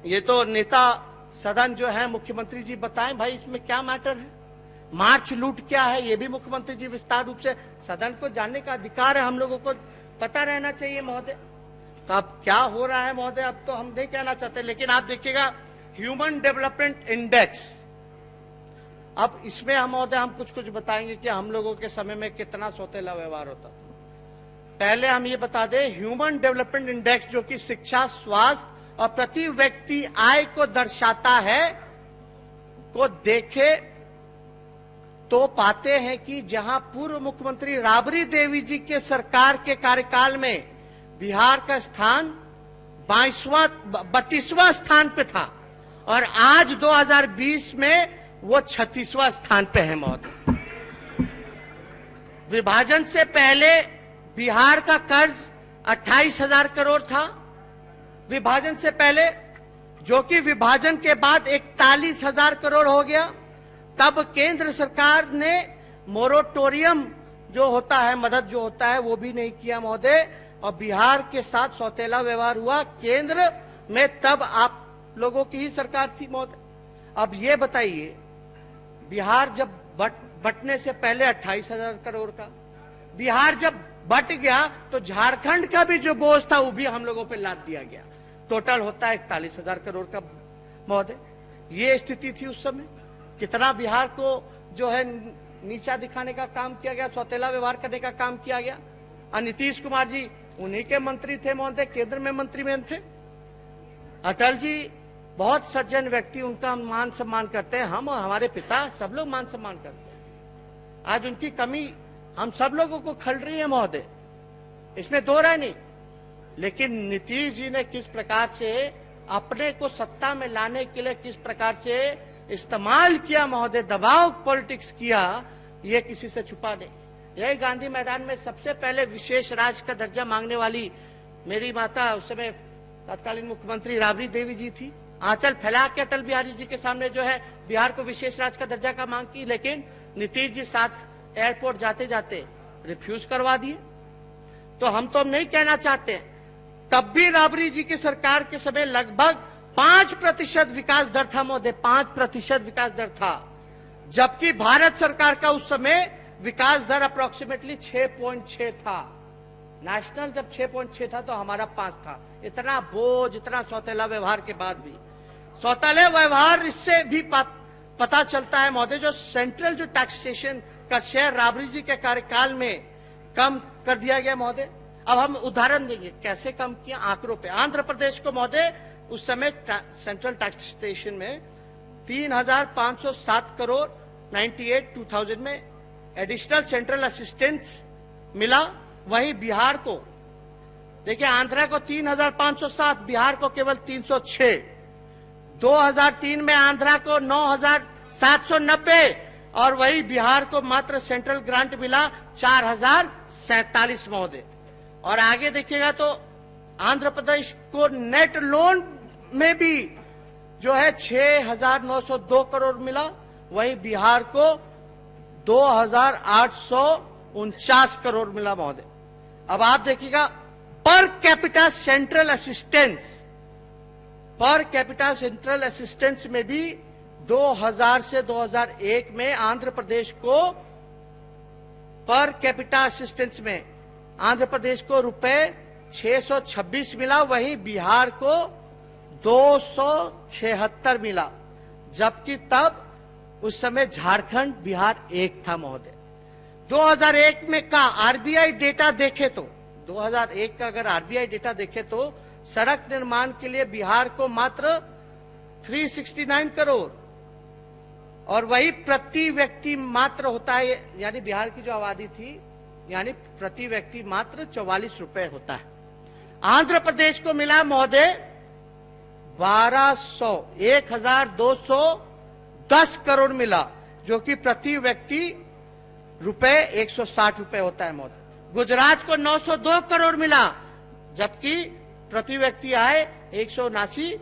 ये तो नेता सदन जो है मुख्यमंत्री जी बताएं भाई, इसमें क्या मैटर है। मार्च लूट क्या है ये भी मुख्यमंत्री जी विस्तार रूप से, सदन को जानने का अधिकार है, हम लोगों को पता रहना चाहिए महोदय। तो अब क्या हो रहा है महोदय, अब तो हम नहीं कहना चाहते, लेकिन आप देखिएगा ह्यूमन डेवलपमेंट इंडेक्स, अब इसमें हम महोदय हम कुछ बताएंगे कि हम लोगों के समय में कितना सौतेला व्यवहार होता था। पहले हम ये बता दें, ह्यूमन डेवलपमेंट इंडेक्स जो कि शिक्षा, स्वास्थ्य और प्रति व्यक्ति आय को दर्शाता है, को देखे तो पाते हैं कि जहां पूर्व मुख्यमंत्री राबड़ी देवी जी के सरकार के कार्यकाल में बिहार का स्थान 32वां स्थान पे था, और आज 2020 में वो 36वां स्थान पे है महोदय। विभाजन से पहले बिहार का कर्ज 28,000 करोड़ था, विभाजन से पहले, जो कि विभाजन के बाद 41,000 करोड़ हो गया। तब केंद्र सरकार ने मोरेटोरियम जो होता है, मदद जो होता है, वो भी नहीं किया महोदय, और बिहार के साथ सौतेला व्यवहार हुआ केंद्र में। तब आप लोगों की ही सरकार थी महोदय। अब ये बताइए, बिहार जब बंटने से पहले 28,000 करोड़ का, बिहार जब बट गया तो झारखंड का भी जो बोझ था वो भी हम लोगों पे लाद दिया गया, टोटल होता है 41,000 करोड़ का महोदय। ये स्थिति थी उस समय। कितना बिहार को जो है नीचा दिखाने का काम किया गया, सौतेला व्यवहार करने का काम किया गया। और नीतीश कुमार जी उन्हीं के मंत्री थे महोदय, केंद्र में मंत्री में थे। अटल जी बहुत सज्जन व्यक्ति, उनका हम मान सम्मान करते हैं, हम और हमारे पिता सब लोग मान सम्मान करते हैं। आज उनकी कमी हम सब लोगों को खल रही है महोदय, इसमें दो राय नहीं। लेकिन नीतीश जी ने किस प्रकार से अपने को सत्ता में लाने के लिए किस प्रकार से इस्तेमाल किया महोदय, दबाव पॉलिटिक्स किया, ये किसी से छुपा नहीं। यही गांधी मैदान में सबसे पहले विशेष राज्य का दर्जा मांगने वाली मेरी माता, उस समय तत्कालीन मुख्यमंत्री राबड़ी देवी जी थी। आंचल फैला के अटल बिहारी जी के सामने जो है बिहार को विशेष राज्य का दर्जा का मांग की, लेकिन नीतीश जी साथ एयरपोर्ट जाते जाते रिफ्यूज करवा दिए। तो हम तो नहीं कहना चाहते, तब भी राबड़ी जी की सरकार के समय लगभग 5% विकास दर था महोदय, 5% विकास दर था, जबकि भारत सरकार का उस समय विकास दर अप्रोक्सीमेटली 6.6 था। नेशनल जब 6.6 था तो हमारा 5 था। इतना बोझ, इतना सौतेला व्यवहार के बाद भी, सौतेले व्यवहार इससे भी पता चलता है महोदय, जो सेंट्रल जो टैक्सेशन का शेयर राबड़ी जी के कार्यकाल में कम कर दिया गया महोदय। अब हम उदाहरण देंगे कैसे कम किया, आंकड़ों पे। आंध्र प्रदेश को महोदय उस समय सेंट्रल टैक्सेशन में 3,507 करोड़ 98-2000 में एडिशनल सेंट्रल असिस्टेंस मिला। वहीं बिहार को देखिए, आंध्रा को 3,507, बिहार को केवल 306। 2003 में आंध्रा को 9,790 और वही बिहार को मात्र सेंट्रल ग्रांट मिला 4,047 महोदय। और आगे देखिएगा तो आंध्र प्रदेश को नेट लोन में भी जो है 6,902 करोड़ मिला, वही बिहार को 2,849 करोड़ मिला महोदय। अब आप देखिएगा per capita central assistance per capita central assistance में भी 2000 से 2001 में आंध्र प्रदेश को पर कैपिटा असिस्टेंस में आंध्र प्रदेश को रुपए 626 मिला, वहीं बिहार को 276 मिला, जबकि तब उस समय झारखंड बिहार एक था महोदय। 2001 में का आरबीआई डेटा देखे तो 2001 का अगर आरबीआई डेटा देखे तो सड़क निर्माण के लिए बिहार को मात्र 369 करोड़ और वही प्रति व्यक्ति मात्र होता है, यानी बिहार की जो आबादी थी यानी प्रति व्यक्ति मात्र 44 रुपए होता है। आंध्र प्रदेश को मिला महोदय 1210 करोड़ मिला, जो कि प्रति व्यक्ति रुपए 160 रुपए होता है महोदय। गुजरात को 902 करोड़ मिला, जबकि प्रति व्यक्ति आय 179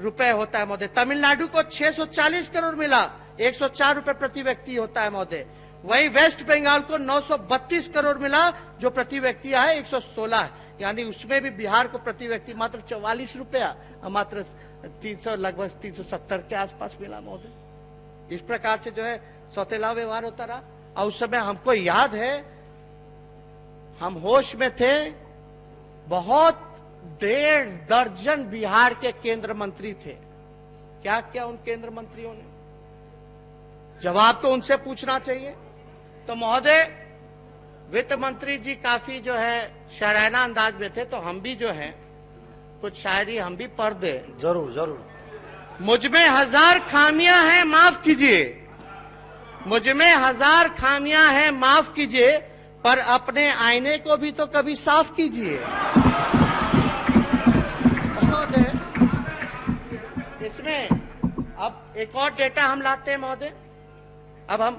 रुपए होता है महोदय। तमिलनाडु को 640 करोड़ मिला, 104 रुपए प्रति व्यक्ति होता है महोदय। वही वेस्ट बंगाल को 932 करोड़ मिला, जो प्रति व्यक्ति आय 116 है, यानी उसमें भी बिहार को प्रति व्यक्ति मात्र 44 रुपया मात्र 300 लगभग 370 के आसपास मिला महोदय। इस प्रकार से जो है सौतेला व्यवहार होता रहा। और उस समय हमको याद है, हम होश में थे, बहुत 1.5 दर्जन बिहार के केंद्र मंत्री थे। क्या क्या उन केंद्र मंत्रियों ने, जवाब तो उनसे पूछना चाहिए। तो महोदय वित्त मंत्री जी काफी जो है शायराना अंदाज में थे, तो हम भी जो है कुछ शायरी हम भी पढ़ दे। जरूर जरूर। मुझमें 1000 खामियां हैं माफ कीजिए, मुझमें 1000 खामियां हैं माफ कीजिए, पर अपने आईने को भी तो कभी साफ कीजिए। इसमें अब एक और डेटा हम लाते हैं महोदय। अब हम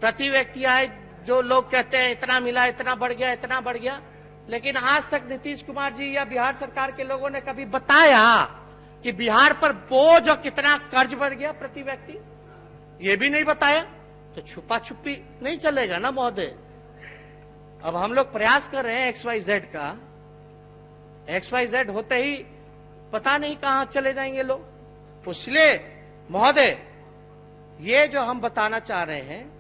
प्रति व्यक्ति आय जो लोग कहते हैं इतना मिला, इतना बढ़ गया, इतना बढ़ गया, लेकिन आज तक नीतीश कुमार जी या बिहार सरकार के लोगों ने कभी बताया कि बिहार पर बोझ और कितना कर्ज बढ़ गया प्रति व्यक्ति? ये भी नहीं बताया, तो छुपा छुपी नहीं चलेगा ना महोदय। अब हम लोग प्रयास कर रहे हैं XYZ का, XYZ होते ही पता नहीं कहां चले जाएंगे लोग। इसलिए महोदय ये जो हम बताना चाह रहे हैं,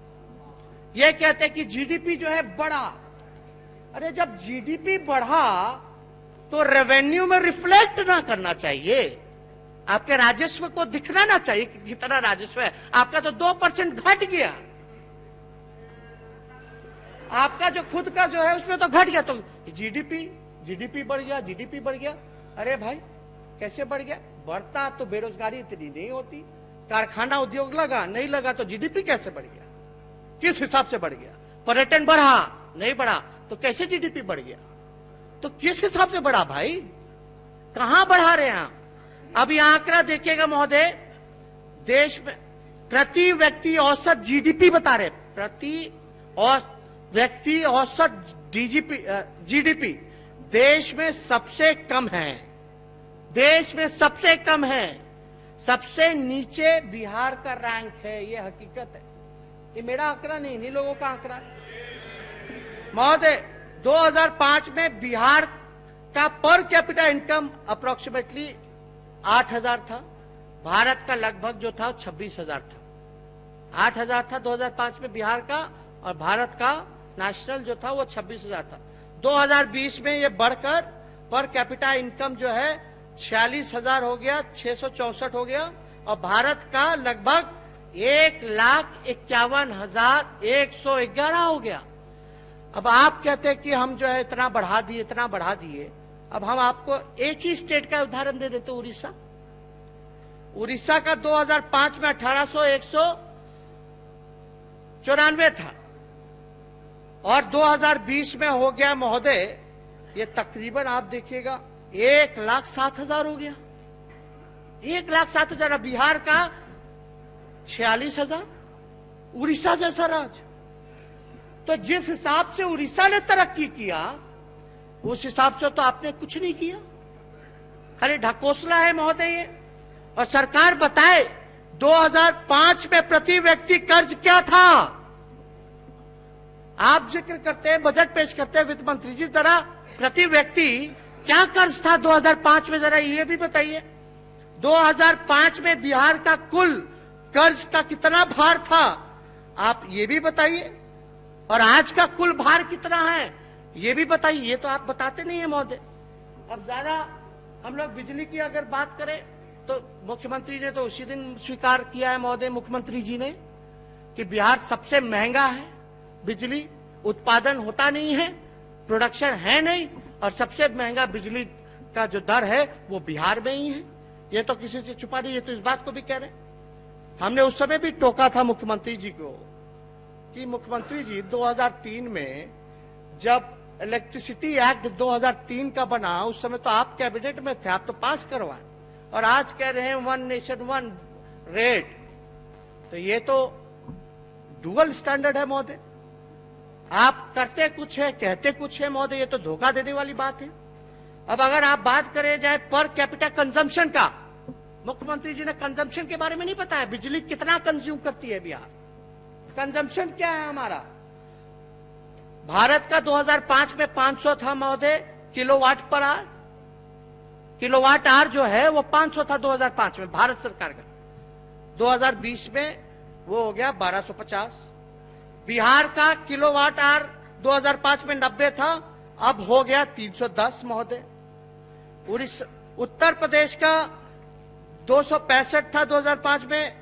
ये कहते हैं कि जीडीपी जो है बढ़ा। अरे जब जीडीपी बढ़ा तो रेवेन्यू में रिफ्लेक्ट ना करना चाहिए, आपके राजस्व को दिखना ना चाहिए कि कितना राजस्व है। आपका तो 2% घट गया, आपका जो खुद का जो है उसमें तो घट गया, तो जीडीपी बढ़ गया, जीडीपी बढ़ गया। अरे भाई कैसे बढ़ गया? बढ़ता तो बेरोजगारी इतनी नहीं होती, कारखाना उद्योग लगा, नहीं लगा तो जीडीपी कैसे बढ़ गया? किस हिसाब से बढ़ गया? पर्यटन बढ़ा, नहीं बढ़ा तो कैसे जीडीपी बढ़ गया? तो किस हिसाब से बढ़ा भाई? कहां बढ़ा रहे हैं आप? अब यह आंकड़ा देखिएगा महोदय, देश में प्रति व्यक्ति औसत जीडीपी बता रहे, प्रति व्यक्ति औसत जीडीपी देश में सबसे कम है, देश में सबसे कम है। सबसे नीचे बिहार का रैंक है, ये हकीकत है, ये मेरा आंकड़ा नहीं, इन्हीं लोगों का आंकड़ा है महोदय। 2005 में बिहार का पर कैपिटा इनकम अप्रोक्सीमेटली 8000 था, भारत का लगभग जो था 26000 था। 8000 था 2005 में बिहार का, और भारत का नेशनल जो था वो 26000 था। 2020 में ये बढ़कर पर कैपिटा इनकम जो है 46000 हो गया, 664 हो गया, और भारत का लगभग 1,51,111 हो गया। अब आप कहते हैं कि हम जो है इतना बढ़ा दिए, इतना बढ़ा दिए। अब हम आपको एक ही स्टेट का उदाहरण दे देते, उड़ीसा। उड़ीसा का 2005 में 18,194 था, और 2020 में हो गया महोदय, ये तकरीबन आप देखिएगा 1,07,000 हो गया, 1,07,000। बिहार का 46,000, उड़ीसा जैसा राज्य। तो जिस हिसाब से उड़ीसा ने तरक्की किया, उस हिसाब से तो आपने कुछ नहीं किया, खाली ढकोसला है महोदय ये। और सरकार बताए 2005 में प्रति व्यक्ति कर्ज क्या था? आप जिक्र करते हैं, बजट पेश करते हैं वित्त मंत्री जी, जरा प्रति व्यक्ति क्या कर्ज था 2005 में, जरा ये भी बताइए। 2005 में बिहार का कुल कर्ज का कितना भार था, आप ये भी बताइए। और आज का कुल भार कितना है, ये भी बताइए। ये तो आप बताते नहीं है महोदय। अब ज्यादा हम लोग बिजली की अगर बात करें तो मुख्यमंत्री ने तो उसी दिन स्वीकार किया है महोदय, मुख्यमंत्री जी ने, कि बिहार सबसे महंगा है, बिजली उत्पादन होता नहीं है, प्रोडक्शन है नहीं, और सबसे महंगा बिजली का जो दर है वो बिहार में ही है। ये तो किसी से छुपा नहीं, ये तो इस बात को भी कह रहे हैं। हमने उस समय भी टोका था मुख्यमंत्री जी को कि मुख्यमंत्री जी 2003 में जब इलेक्ट्रिसिटी एक्ट 2003 का बना, उस समय तो आप कैबिनेट में थे, आप तो पास करवाए, और आज कह रहे हैं 1 नेशन 1 रेट। तो ये तो डुअल स्टैंडर्ड है महोदय। आप करते कुछ है, कहते कुछ है महोदय, ये तो धोखा देने वाली बात है। अब अगर आप बात करें जाए पर कैपिटा कंजम्पशन का, मुख्यमंत्री जी ने कंजम्पशन के बारे में नहीं बताया, बिजली कितना कंज्यूम करती है बिहार, कंजम्पशन क्या है हमारा। भारत का 2005 में 500 था महोदय kilowatt per hour, kilowatt hour जो है वो 500 था 2005 में भारत सरकार का। 2020 में वो हो गया 1250। बिहार का किलोवाट आवर 2005 में 90 था, अब हो गया 310 महोदय। उड़ीसा, उत्तर प्रदेश का 265 था 2005 में,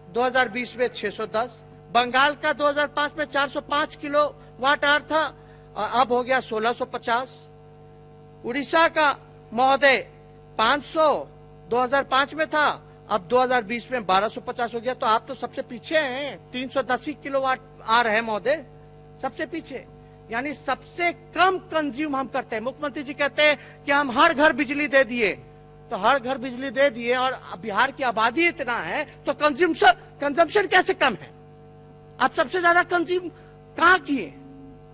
2020 में 610। बंगाल का 2005 में 405 किलोवाट आवर था, अब हो गया 1650। उड़ीसा का महोदय 500 2005 में था, अब 2020 में 1250 हो गया। तो आप तो सबसे पीछे हैं, 310 किलोवाट आवर है महोदय, सबसे पीछे। यानी सबसे कम कंज्यूम हम करते हैं। मुख्यमंत्री जी कहते हैं कि हम हर घर बिजली दे दिए, तो हर घर बिजली दे दिए और बिहार की आबादी इतना है तो कंजम्पशन कैसे कम है। आप सबसे ज्यादा कंज्यूम कहां किए,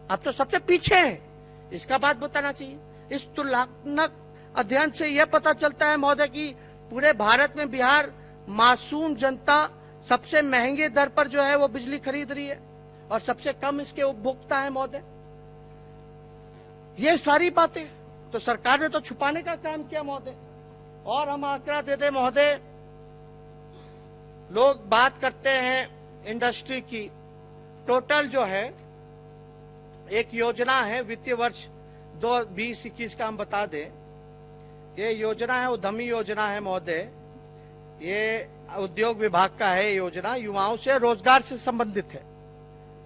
आप तो सबसे पीछे हैं, इसका बात बताना चाहिए। इस तुलनात्मक अध्ययन से यह पता चलता है महोदय कि पूरे भारत में बिहार मासूम जनता सबसे महंगे दर पर जो है वो बिजली खरीद रही है और सबसे कम इसके उपभोक्ता है महोदय। ये सारी बातें तो सरकार ने तो छुपाने का काम किया महोदय। और हम आंकड़ा दे दे महोदय, लोग बात करते हैं इंडस्ट्री की, टोटल जो है एक योजना है वित्तीय वर्ष 2020-21 का हम बता दें। ये योजना है उद्यमी योजना है महोदय, ये उद्योग विभाग का है। योजना युवाओं से रोजगार से संबंधित है।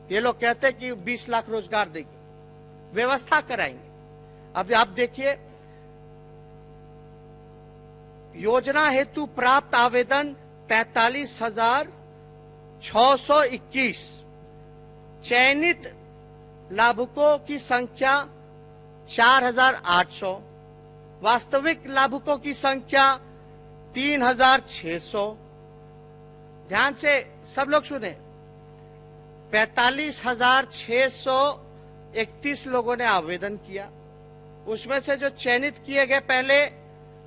ये लोग कहते हैं कि 20 लाख रोजगार देंगे, व्यवस्था कराएंगे। अब आप देखिए, योजना हेतु प्राप्त आवेदन 45,621, चयनित लाभुकों की संख्या 4,800, वास्तविक लाभुकों की संख्या 3,600। ध्यान से सब लोग सुने, 45,631 लोगों ने आवेदन किया। उसमें से जो चयनित किए गए पहले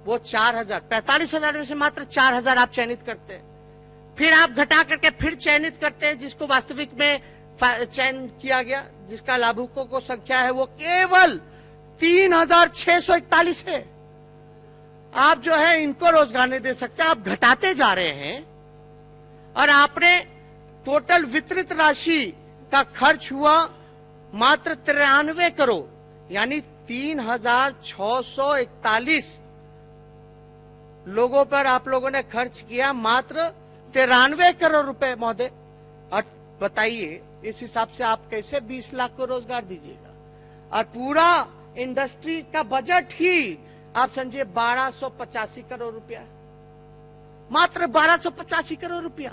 वो 4,000, 45,000 में से मात्र 4,000 आप चयनित करते हैं, फिर आप घटा करके फिर चयनित करते हैं जिसको वास्तविक में चयन किया गया, जिसका लाभुकों को संख्या है वो केवल 3,641 है। आप जो है इनको रोजगार नहीं दे सकते, आप घटाते जा रहे हैं। और आपने टोटल वितरित राशि का खर्च हुआ मात्र 93 करोड़, यानी 3,641 लोगों पर आप लोगों ने खर्च किया, मात्र 93 करोड़ रुपए महोदय। और बताइए इस हिसाब से आप कैसे 20 लाख को रोजगार दीजिएगा। और पूरा इंडस्ट्री का बजट ही आप समझिए 1285 करोड़ रुपया, मात्र 1285 करोड़ रुपया।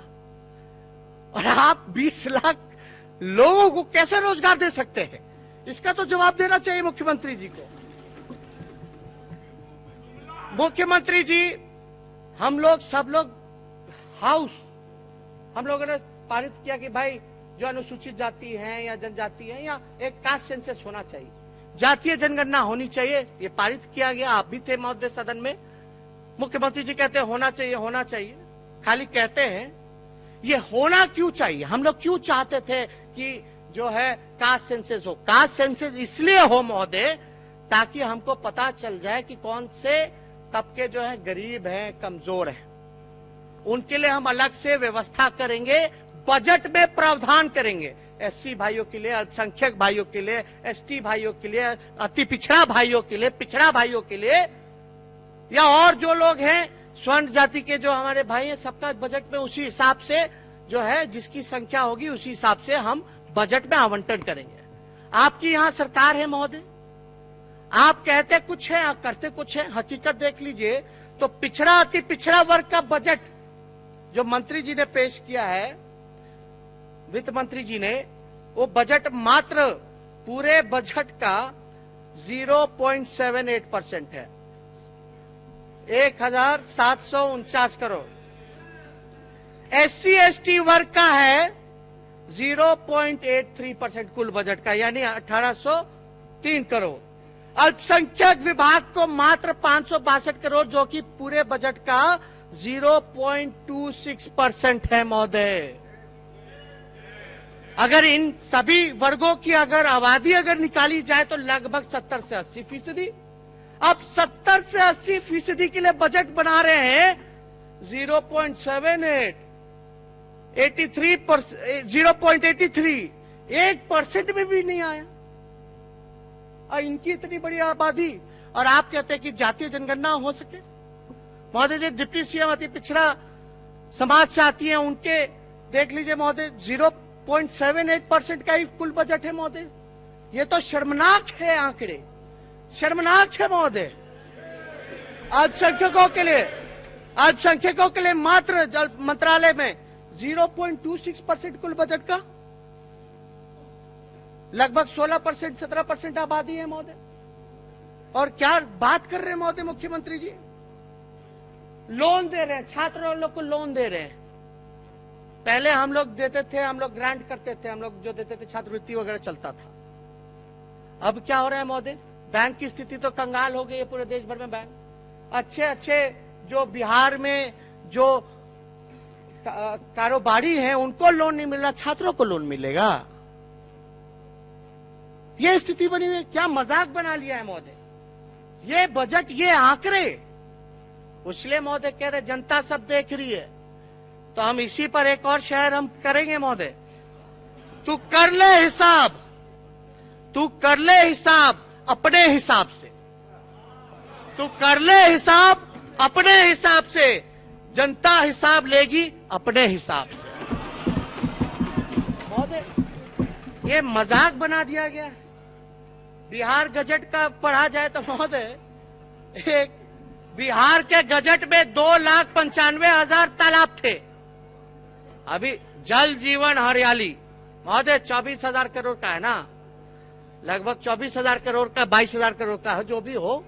और आप 20 लाख लोगों को कैसे रोजगार दे सकते हैं, इसका तो जवाब देना चाहिए मुख्यमंत्री जी को। मुख्यमंत्री जी, हम लोग सब लोग हम लोगों ने पारित किया कि भाई जो अनुसूचित जाति हैं या जनजाति हैं या एक कास्ट सेंसस होना चाहिए, जातीय जनगणना होनी चाहिए, ये पारित किया गया। आप भी थे महोदय सदन में। मुख्यमंत्री जी कहते हैं होना चाहिए, होना चाहिए, खाली कहते हैं। ये होना क्यों चाहिए, हम लोग क्यों चाहते थे कि जो है कास्ट सेंसस हो। कास्ट सेंसस इसलिए हो महोदय ताकि हमको पता चल जाए कि कौन से तबके जो है गरीब हैं, कमजोर हैं। उनके लिए हम अलग से व्यवस्था करेंगे, बजट में प्रावधान करेंगे। एससी भाइयों के लिए, अल्पसंख्यक भाइयों के लिए, एसटी भाइयों के लिए, अति पिछड़ा भाइयों के लिए, पिछड़ा भाइयों के लिए, या और जो लोग हैं स्वर्ण जाति के जो हमारे भाई हैं, सबका बजट में उसी हिसाब से जो है जिसकी संख्या होगी उसी हिसाब से हम बजट में आवंटन करेंगे। आपकी यहां सरकार है महोदय, आप कहते कुछ है, आप करते कुछ है। हकीकत देख लीजिए तो पिछड़ा, अति पिछड़ा वर्ग का बजट जो मंत्री जी ने पेश किया है, वित्त मंत्री जी ने, वो बजट मात्र पूरे बजट का 0.78% है, 1749 करोड़। एससी एसटी वर्ग का है 0.83% कुल बजट का, यानी 1803 करोड़। अल्पसंख्यक विभाग को मात्र 562 करोड़, जो कि पूरे बजट का 0.26% है महोदय। अगर इन सभी वर्गों की अगर आबादी अगर निकाली जाए तो लगभग 70 से 80%। अब 70 से 80% के लिए बजट बना रहे हैं 0.78, 0.83, 1% में भी नहीं आया। और इनकी इतनी बड़ी आबादी, और आप कहते हैं कि जातीय जनगणना हो सके। महोदय जी डिप्टी सीएम अति पिछड़ा समाज से आती है, उनके देख लीजिए महोदय 0.78% का ही कुल बजट है महोदय। ये तो शर्मनाक है आंकड़े, शर्मनाक है महोदय। अल्पसंख्यकों के लिए मात्र मंत्रालय में 0.26% कुल बजट का, लगभग 16%, 17% आबादी है महोदय। और क्या बात कर रहे हैं महोदय मुख्यमंत्री जी, लोन दे रहे हैं, छात्रों लोग को लोन दे रहे हैं। पहले हम लोग देते थे, हम लोग ग्रांट करते थे, हम लोग जो देते थे छात्रवृत्ति वगैरह चलता था। अब क्या हो रहा है महोदय, बैंक की स्थिति तो कंगाल हो गई है पूरे देश भर में। बैंक अच्छे जो बिहार में जो कारोबारी हैं उनको लोन नहीं मिल रहा, छात्रों को लोन मिलेगा। ये स्थिति बनी हुई, क्या मजाक बना लिया है महोदय। ये बजट, ये आंकड़े, इसलिए महोदय कह रहे जनता सब देख रही है, तो हम इसी पर एक और शहर हम करेंगे महोदय। तू कर ले हिसाब, तू कर ले हिसाब अपने हिसाब से, तू कर ले हिसाब अपने हिसाब से, जनता हिसाब लेगी अपने हिसाब से। महोदय ये मजाक बना दिया गया। बिहार गजट का पढ़ा जाए तो महोदय, एक बिहार के गजट में 2,95,000 तालाब थे। अभी जल जीवन हरियाली महोदय 24,000 करोड़ का है ना, लगभग 24,000 करोड़ का, 22,000 करोड़ का है, जो भी हो।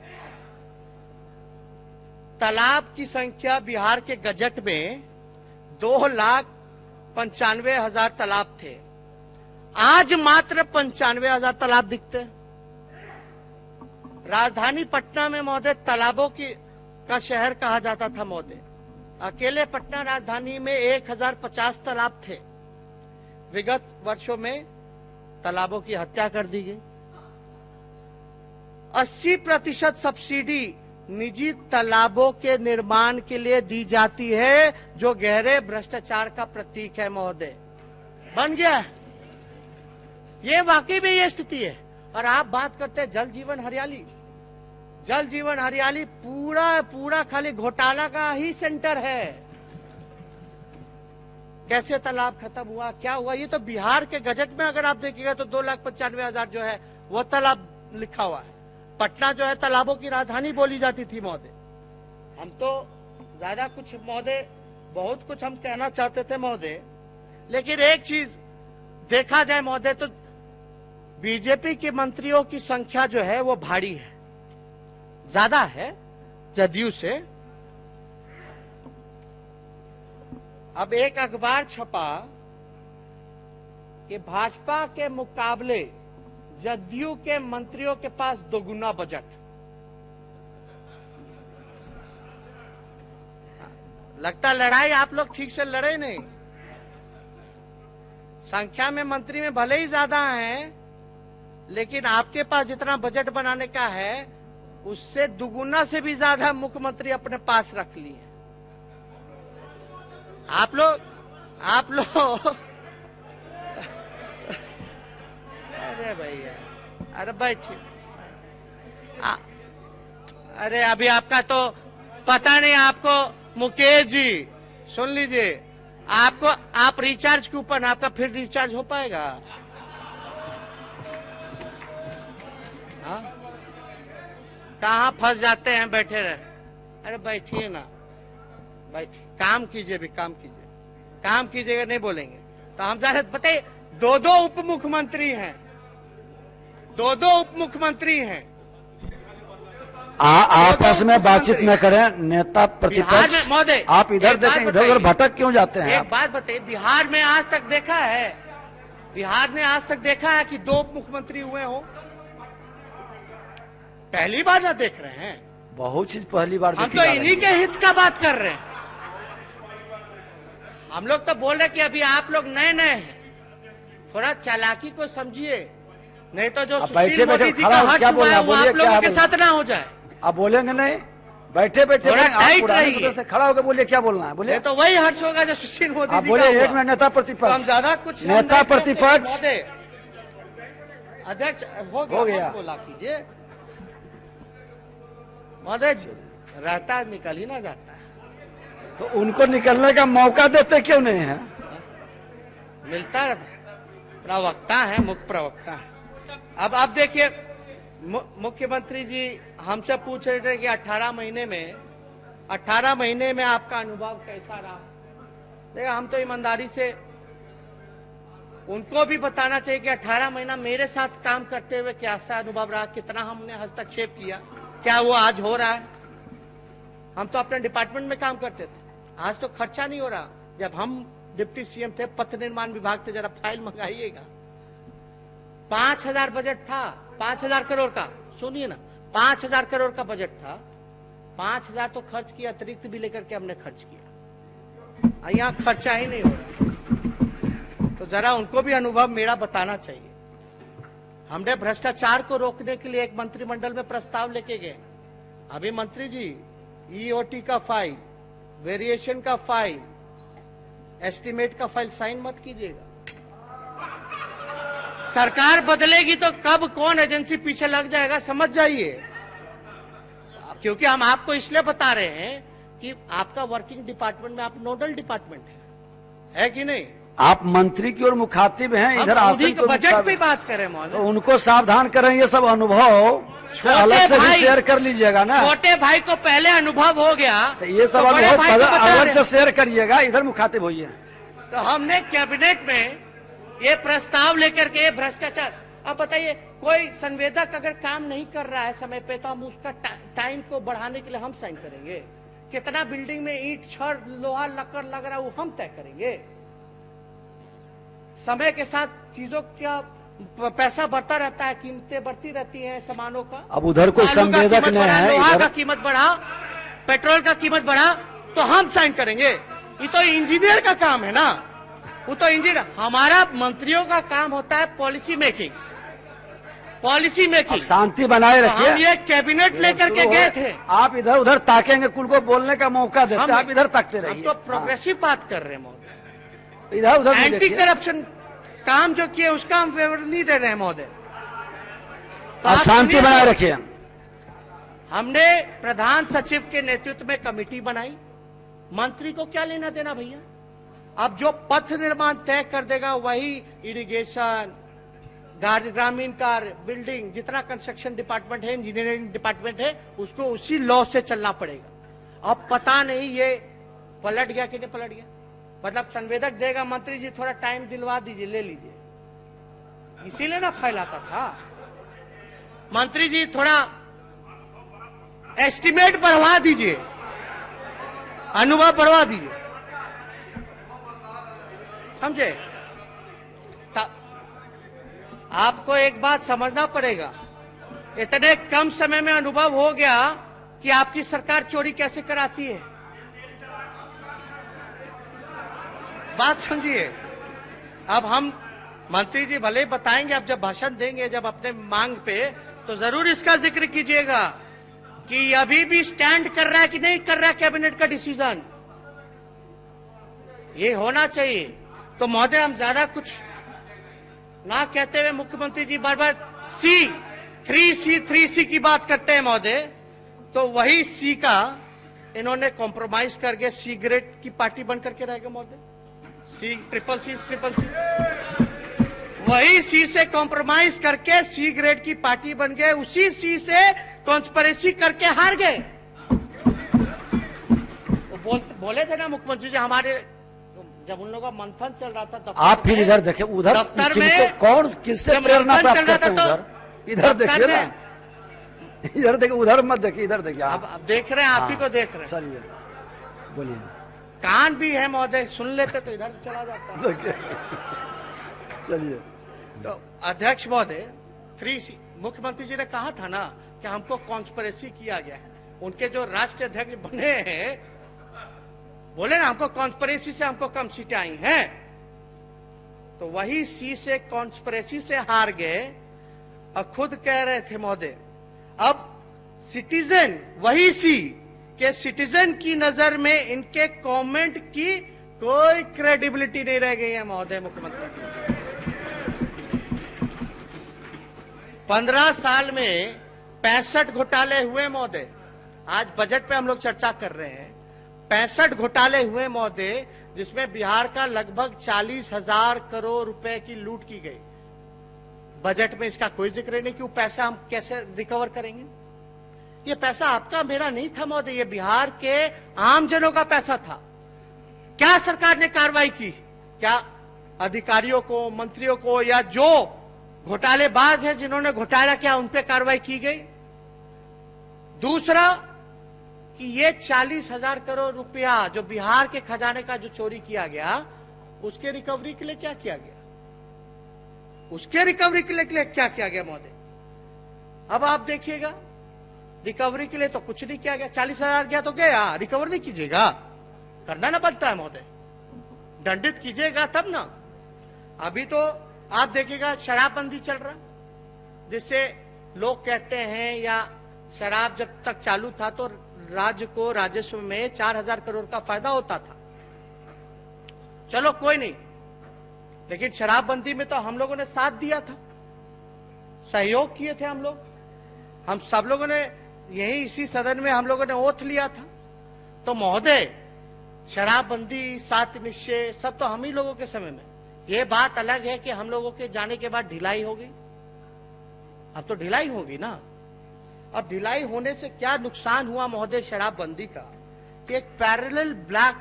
तालाब की संख्या बिहार के गजट में 2,95,000 तालाब थे, आज मात्र 95,000 तालाब दिखते हैं। राजधानी पटना में महोदय तालाबों का शहर कहा जाता था महोदय। अकेले पटना राजधानी में 1,050 तालाब थे। विगत वर्षों में तालाबों की हत्या कर दी गई। 80% सब्सिडी निजी तालाबों के निर्माण के लिए दी जाती है, जो गहरे भ्रष्टाचार का प्रतीक है महोदय। बन गया, ये वाकई में ये स्थिति है। और आप बात करते हैं जल जीवन हरियाली, जल जीवन हरियाली पूरा खाली घोटाला का ही सेंटर है। कैसे तालाब खत्म हुआ, क्या हुआ, ये तो बिहार के गजट में अगर आप देखिएगा तो 2,95,000 जो है वो तालाब लिखा हुआ है। पटना जो है तालाबों की राजधानी बोली जाती थी महोदय। हम तो ज्यादा कुछ महोदय, बहुत कुछ हम कहना चाहते थे महोदय, लेकिन एक चीज देखा जाए महोदय तो बीजेपी के मंत्रियों की संख्या जो है वो भारी है, ज्यादा है जदयू से। अब एक अखबार छपा कि भाजपा के मुकाबले जदयू के मंत्रियों के पास दोगुना बजट। लगता लड़ाई आप लोग ठीक से लड़े नहीं। संख्या में मंत्री में भले ही ज्यादा हैं, लेकिन आपके पास जितना बजट बनाने का है उससे दुगुना से भी ज्यादा मुख्यमंत्री अपने पास रख लिए। आप लोग अरे भैया, अरे बैठिए। अरे अभी आपका तो पता नहीं, आपको मुकेश जी सुन लीजिए, आपको आप रिचार्ज कूपन आपका फिर रिचार्ज हो पाएगा? हाँ? कहाँ फंस जाते हैं बैठे रहे। अरे बैठिए ना, बैठिए, काम कीजिए, भी काम कीजिए, काम कीजिएगा, नहीं बोलेंगे तो हम ज़रा बताइए। दो उप मुख्यमंत्री हैं, दो उप मुख्यमंत्री हैं। आपस में बातचीत न करें, नेता बिहार प्रतिपक्ष। में महोदय, आप इधर देखें, इधर उधर भटक क्यों जाते हैं? एक बात बताइए, बिहार में आज तक देखा है, बिहार ने आज तक देखा है कि 2 उप मुख्यमंत्री हुए हो? पहली बार ना देख रहे हैं? बहुत चीज पहली बार हम देखी तो जा रही इन्हीं है। के हित का बात कर रहे हैं। हम लोग तो बोल रहे कि अभी आप लोग नए हैं, थोड़ा चालाकी को समझिए, नहीं तो जो अब सुशील बैठे मोदी बैठे जी खड़ा का हो, हर्ष क्या हुआ बोलना है है? वो बोलिए, आप लोगों क्या के बोलना साथ ना हो जाए। आप बोलेंगे नहीं? बैठे बैठे थोड़ा आप टाइट पुराने रहिए। सूत्र से खड़ा होकर बोलिए, क्या बोलना है? बोलिए। ये तो वही हर्ष होगा जो सुशील मोदी आप जी बोलिए, का एक हुआ। में नेता तो हम प्रतिपक्ष, ज्यादा कुछ हम नेता नहीं कहते, प्रतिपक्ष महोदय। अध्यक्ष हो गया। बोला कीजिए महोदय, रहता निकल ही ना जाता है, तो उनको निकलने का मौका देते क्यों नहीं है? मिलता रहता। प्रवक्ता है, मुख्य प्रवक्ता है। अब आप देखिए, मुख्यमंत्री जी हमसे पूछ रहे थे कि 18 महीने में आपका अनुभव कैसा रहा। देखा, हम तो ईमानदारी से उनको भी बताना चाहिए कि 18 महीना मेरे साथ काम करते हुए कैसा अनुभव रहा, कितना हमने हस्तक्षेप किया, क्या वो आज हो रहा है। हम तो अपने डिपार्टमेंट में काम करते थे, आज तो खर्चा नहीं हो रहा। जब हम डिप्टी सीएम थे, पथ निर्माण विभाग थे, जरा फाइल मंगाइएगा, 5000 बजट था, 5000 करोड़ का, सुनिए ना, 5000 करोड़ का बजट था, 5000 तो खर्च किया, अतिरिक्त भी लेकर के हमने खर्च किया। यहाँ खर्चा ही नहीं हो रहा, तो जरा उनको भी अनुभव मेरा बताना चाहिए। हमने भ्रष्टाचार को रोकने के लिए एक मंत्रिमंडल में प्रस्ताव लेके गए। अभी मंत्री जी, ईओटी का फाइल, वेरिएशन का फाइल, एस्टीमेट का फाइल साइन मत कीजिएगा। सरकार बदलेगी तो कब कौन एजेंसी पीछे लग जाएगा, समझ जाइए। क्योंकि हम आपको इसलिए बता रहे हैं कि आपका वर्किंग डिपार्टमेंट में आप नोडल डिपार्टमेंट है कि नहीं? आप मंत्री की ओर मुखातिब हैं, इधर हम आसन उन्हीं को बजट पे बात करें तो महोदय। उनको सावधान करें, ये सब अनुभव से अलग से भी शेयर कर लीजिएगा ना। छोटे भाई को पहले अनुभव हो गया, तो ये सब बड़े अनुभव भाई को बता अलग रहे। से शेयर करिएगा, इधर मुखातिब होइए। तो हमने कैबिनेट में ये प्रस्ताव लेकर के भ्रष्टाचार, अब बताइए, कोई संवेदक अगर काम नहीं कर रहा है समय पे, तो हम उसका टाइम को बढ़ाने के लिए हम साइन करेंगे। कितना बिल्डिंग में ईंट, छड़, लोहा, लकड़ लग रहा है वो हम तय करेंगे। समय के साथ चीजों का पैसा बढ़ता रहता है, कीमतें बढ़ती रहती हैं सामानों का। अब उधर कोई आलू का संवेदक कीमत नहीं बढ़ा, है, लोहा इधर का कीमत बढ़ा, पेट्रोल का कीमत बढ़ा, तो हम साइन करेंगे। ये तो इंजीनियर का काम है ना, वो तो इंजीनियर। हमारा मंत्रियों का काम होता है पॉलिसी मेकिंग, पॉलिसी मेकिंग। शांति बनाए तो रखिए। हम ये कैबिनेट लेकर के गए थे। आप इधर उधर ताकेंगे, कुल को बोलने का मौका देते, आप इधर ताकते हम रहिए। तो प्रोग्रेसिव बात कर रहे हैं महोदय, इधर उधर भी एंटी देखिए। करप्शन काम जो किए उसका हम फेवर नहीं दे रहे हैं महोदय। तो आप शांति सुनिए, बनाए रखिए। हमने प्रधान सचिव के नेतृत्व में कमेटी बनाई। मंत्री को क्या लेना देना भैया? अब जो पथ निर्माण तय कर देगा वही इरिगेशन, ग्रामीण कार्य, बिल्डिंग, जितना कंस्ट्रक्शन डिपार्टमेंट है, इंजीनियरिंग डिपार्टमेंट है, उसको उसी लॉ से चलना पड़ेगा। अब पता नहीं ये पलट गया कि नहीं पलट गया। मतलब संवेदक देगा, मंत्री जी थोड़ा टाइम दिलवा दीजिए, ले लीजिए, इसीलिए ना फैलाता था। मंत्री जी थोड़ा एस्टीमेट बढ़वा दीजिए, अनुभव बढ़वा दीजिए, समझे? आपको एक बात समझना पड़ेगा, इतने कम समय में अनुभव हो गया कि आपकी सरकार चोरी कैसे कराती है। बात समझिए। अब हम मंत्री जी भले ही बताएंगे, अब जब भाषण देंगे, जब अपने मांग पे, तो जरूर इसका जिक्र कीजिएगा कि अभी भी स्टैंड कर रहा है कि नहीं कर रहा है कैबिनेट का डिसीजन। ये होना चाहिए। तो महोदय हम ज्यादा कुछ ना कहते हुए मुख्यमंत्री जी बार बार थ्री सी की बात करते हैं महोदय, तो वही सी का इन्होंने कॉम्प्रोमाइज करके सी ग्रेड की पार्टी बन करके रह गए महोदय। सी ट्रिपल सी वही सी से कॉम्प्रोमाइज करके सी ग्रेड की पार्टी बन गए, उसी सी से कॉन्स्पिरेसी करके हार गए। बोले थे ना मुख्यमंत्री जी हमारे, जब उन लोगों का मंथन चल रहा था आप फिर इधर देखिए, उधर दफ्तर में कौन किससे प्रेरणा प्राप्त करते हैं? उधर इधर देखिए ना, इधर देखिए, उधर मत देखिए, इधर देखिए। अब देख रहे हैं, आप ही को देख रहे हैं। चलिए बोलिए। कान भी है महोदय, सुन लेते तो इधर चला जाता। चलिए। तो अध्यक्ष महोदय, 3C मुख्यमंत्री जी ने कहा था ना कि हमको कॉन्स्पिरेसी किया गया है। उनके जो राष्ट्रीय अध्यक्ष बने हैं बोले ना हमको कॉन्स्पिरेसी से हमको कम सीटें आई हैं, तो वही सी से कॉन्स्पिरेसी से हार गए और खुद कह रहे थे महोदय अब सिटीजन, वही सी के सिटीजन की नजर में इनके कमेंट की कोई क्रेडिबिलिटी नहीं रह गई है महोदय। मुख्यमंत्री 15 साल में 65 घोटाले हुए महोदय। आज बजट पे हम लोग चर्चा कर रहे हैं, 65 घोटाले हुए महोदय, जिसमें बिहार का लगभग 40,000 करोड़ रुपए की लूट की गई। बजट में इसका कोई जिक्र नहीं कि वो पैसा हम कैसे रिकवर करेंगे। ये पैसा आपका मेरा नहीं था महोदय, ये बिहार के आमजनों का पैसा था। क्या सरकार ने कार्रवाई की? क्या अधिकारियों को, मंत्रियों को, या जो घोटालेबाज हैं जिन्होंने घोटाला किया उन पे कार्रवाई की गई? दूसरा कि ये 40,000 करोड़ रुपया जो बिहार के खजाने का जो चोरी किया गया, उसके रिकवरी के लिए क्या किया गया? उसके रिकवरी के लिए क्या किया गया महोदय? अब आप देखिएगा, रिकवरी के लिए तो कुछ नहीं किया गया। 40,000 गया तो गया, रिकवर नहीं कीजिएगा, करना ना बनता है महोदय, दंडित कीजिएगा तब ना। अभी तो आप देखिएगा शराबबंदी चल रहा, जिससे लोग कहते हैं या शराब जब तक चालू था तो राज्य को राजस्व में 4,000 करोड़ का फायदा होता था। चलो कोई नहीं, लेकिन शराबबंदी में तो हम लोगों ने साथ दिया था, सहयोग किए थे हम लोग। हम सब लोगों ने यही इसी सदन में हम लोगों ने ओथ लिया था। तो महोदय शराबबंदी, 7 निश्चय सब तो हम ही लोगों के समय में। ये बात अलग है कि हम लोगों के जाने के बाद ढिलाई हो गई। अब तो ढिलाई होगी ना। और ढिलाई होने से क्या नुकसान हुआ महोदय शराबबंदी का? कि एक पैरेलल ब्लैक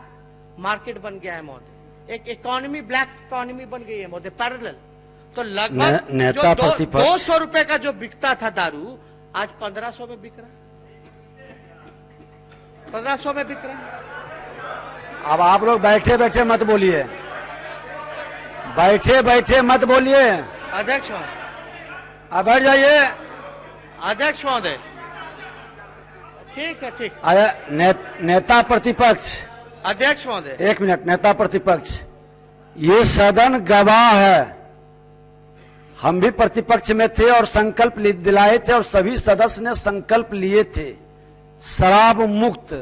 मार्केट बन गया है महोदय, एक इकोनॉमी, ब्लैक इकोनॉमी बन गई है महोदय, पैरेलल। तो लगभग जो 200 रुपए का जो बिकता था दारू, आज 1500 में बिक रहा है, 1500 में बिक रहा है। अब आप लोग बैठे बैठे मत बोलिए, बैठे बैठे मत बोलिए। अध्यक्ष अब बैठ जाइए। अध्यक्ष महोदय, ठीक है, ठीक। नेता प्रतिपक्ष। अध्यक्ष महोदय, 1 मिनट। नेता प्रतिपक्ष, ये सदन गवाह है। हम भी प्रतिपक्ष में थे और संकल्प दिलाए थे और सभी सदस्य ने संकल्प लिए थे शराब मुक्त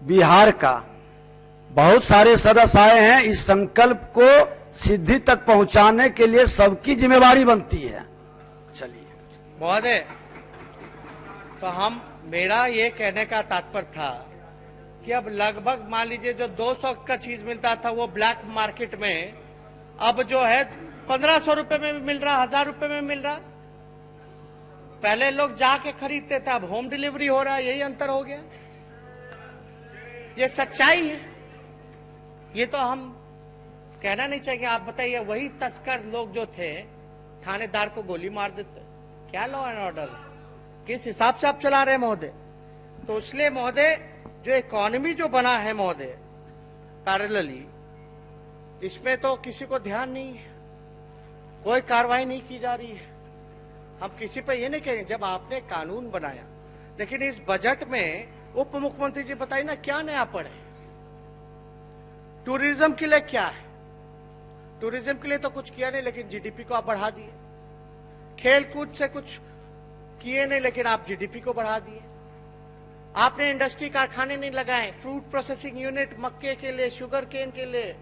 बिहार का। बहुत सारे सदस्य आए हैं। इस संकल्प को सिद्धि तक पहुंचाने के लिए सबकी जिम्मेवारी बनती है। चलिए महोदय, तो मेरा ये कहने का तात्पर्य था कि अब लगभग मान लीजिए जो 200 का चीज मिलता था वो ब्लैक मार्केट में अब जो है 1500 रुपए में मिल रहा, 1000 रुपए में मिल रहा। पहले लोग जाके खरीदते थे, अब होम डिलीवरी हो रहा है, यही अंतर हो गया। ये सच्चाई है, ये तो हम कहना नहीं चाहिए। आप बताइए, वही तस्कर लोग जो थे थानेदार को गोली मार देते, क्या लॉ एंड ऑर्डर, किस हिसाब से आप चला रहे हैं महोदय? तो इसलिए महोदय जो इकोनॉमी जो बना है महोदय पैरेलली, इसमें तो किसी को ध्यान नहीं है, कोई कार्रवाई नहीं की जा रही है। हम किसी पे ये नहीं कहेंगे जब आपने कानून बनाया, लेकिन इस बजट में उप मुख्यमंत्री जी बताइए ना क्या नया पड़े? टूरिज्म के लिए क्या है? टूरिज्म के लिए तो कुछ किया नहीं, लेकिन जीडीपी को आप बढ़ा दिए। खेलकूद से कुछ किए नहीं, लेकिन आप जीडीपी को बढ़ा दिए। आपने इंडस्ट्री कारखाने नहीं लगाए, फ्रूट प्रोसेसिंग यूनिट, मक्के के लिए, शुगर केन के लिए,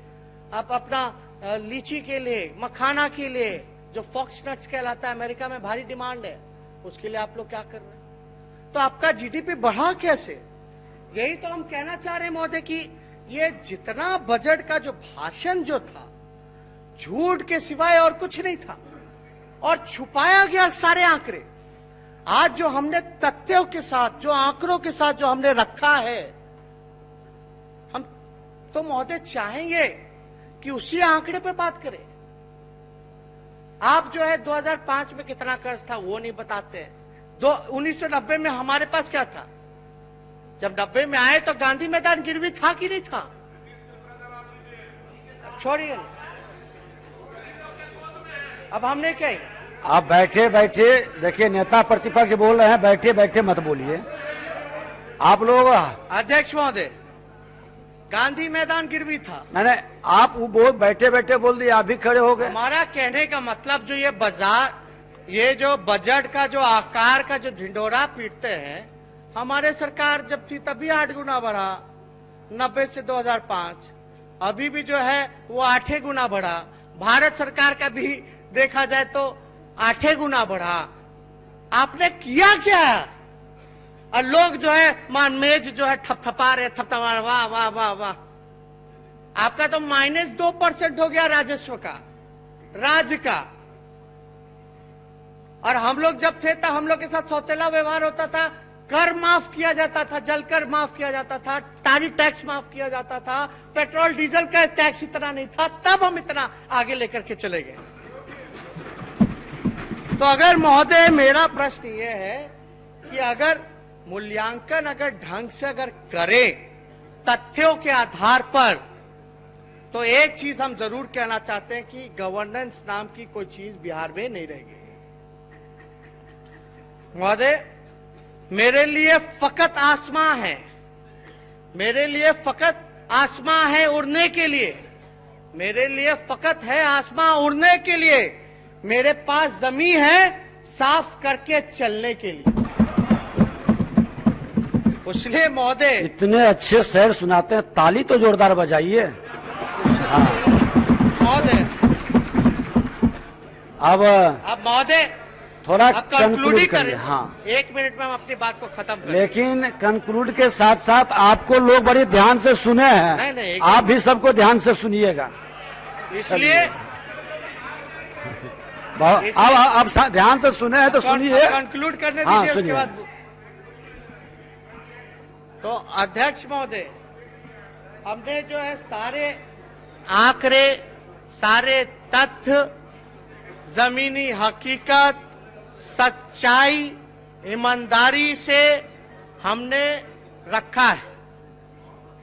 आप अपना लीची के लिए, मखाना के लिए, जो फॉक्स नट्स कहलाता है, अमेरिका में भारी डिमांड है, उसके लिए आप लोग क्या कर रहे हैं? तो आपका जीडीपी बढ़ा कैसे? यही तो हम कहना चाह रहे हैं महोदय कि ये जितना बजट का जो भाषण जो था, झूठ के सिवाय और कुछ नहीं था, और छुपाया गया सारे आंकड़े। आज जो हमने तथ्यों के साथ, जो आंकड़ों के साथ जो हमने रखा है, हम तो महोदय चाहेंगे कि उसी आंकड़े पर बात करें। आप जो है 2005 में कितना कर्ज था वो नहीं बताते हैं। 1990 में हमारे पास क्या था? जब 90 में आए तो गांधी मैदान गिरवी था कि नहीं था? छोड़िए, अब हमने क्या, आप बैठे बैठे देखिए, नेता प्रतिपक्ष बोल रहे हैं, बैठे बैठे मत बोलिए आप लोग। अध्यक्ष महोदय, गांधी मैदान गिरवी था। नहीं, आप वो बोल बैठे बैठे बोल दिए, आप भी खड़े हो गए। हमारा कहने का मतलब जो ये बाजार, ये जो बजट का जो आकार का जो ढिंडोरा पीटते हैं, हमारे सरकार जब थी तभी 8 गुना बढ़ा, 90 से 2005। अभी भी जो है वो 8 गुना बढ़ा। भारत सरकार का भी देखा जाए तो 8 गुना बढ़ा। आपने किया क्या? और लोग जो है मेज जो है थपथपा रहे, थपथपा, वाह वाह वाह वाह। आपका तो -2% हो गया राजस्व का, राज्य का। और हम लोग जब थे तब हम लोग के साथ सौतेला व्यवहार होता था, कर माफ किया जाता था, जलकर माफ किया जाता था, टारी टैक्स माफ किया जाता था, पेट्रोल डीजल का टैक्स इतना नहीं था, तब हम इतना आगे लेकर के चले गए। तो अगर महोदय, मेरा प्रश्न ये है कि अगर मूल्यांकन अगर ढंग से अगर करे तथ्यों के आधार पर, तो एक चीज हम जरूर कहना चाहते हैं कि गवर्नेंस नाम की कोई चीज बिहार में नहीं रह गई। महोदय, मेरे लिए फकत आसमां है, मेरे लिए फकत आसमां है उड़ने के लिए, मेरे लिए फकत है आसमां उड़ने के लिए, मेरे पास जमीन है साफ करके चलने के लिए। इसलिए महोदय, इतने अच्छे शेर सुनाते हैं, ताली तो जोरदार बजाइए। हाँ। महोदय, अब महोदय थोड़ा आप कंक्लूड ही करिए। करें। हाँ, 1 मिनट में हम अपनी बात को खत्म करें। लेकिन कंक्लूड के साथ साथ आपको लोग बड़ी ध्यान से सुने हैं। नहीं, आप भी सबको ध्यान से सुनिएगा। इसलिए अब ध्यान से सुने हैं तो सुनिए। कंक्लूड करने हाँ, दीजिए, उसके सुनिए। बाद। तो अध्यक्ष महोदय, हमने जो है सारे आंकड़े, सारे तथ्य, जमीनी हकीकत, सच्चाई, ईमानदारी से हमने रखा है।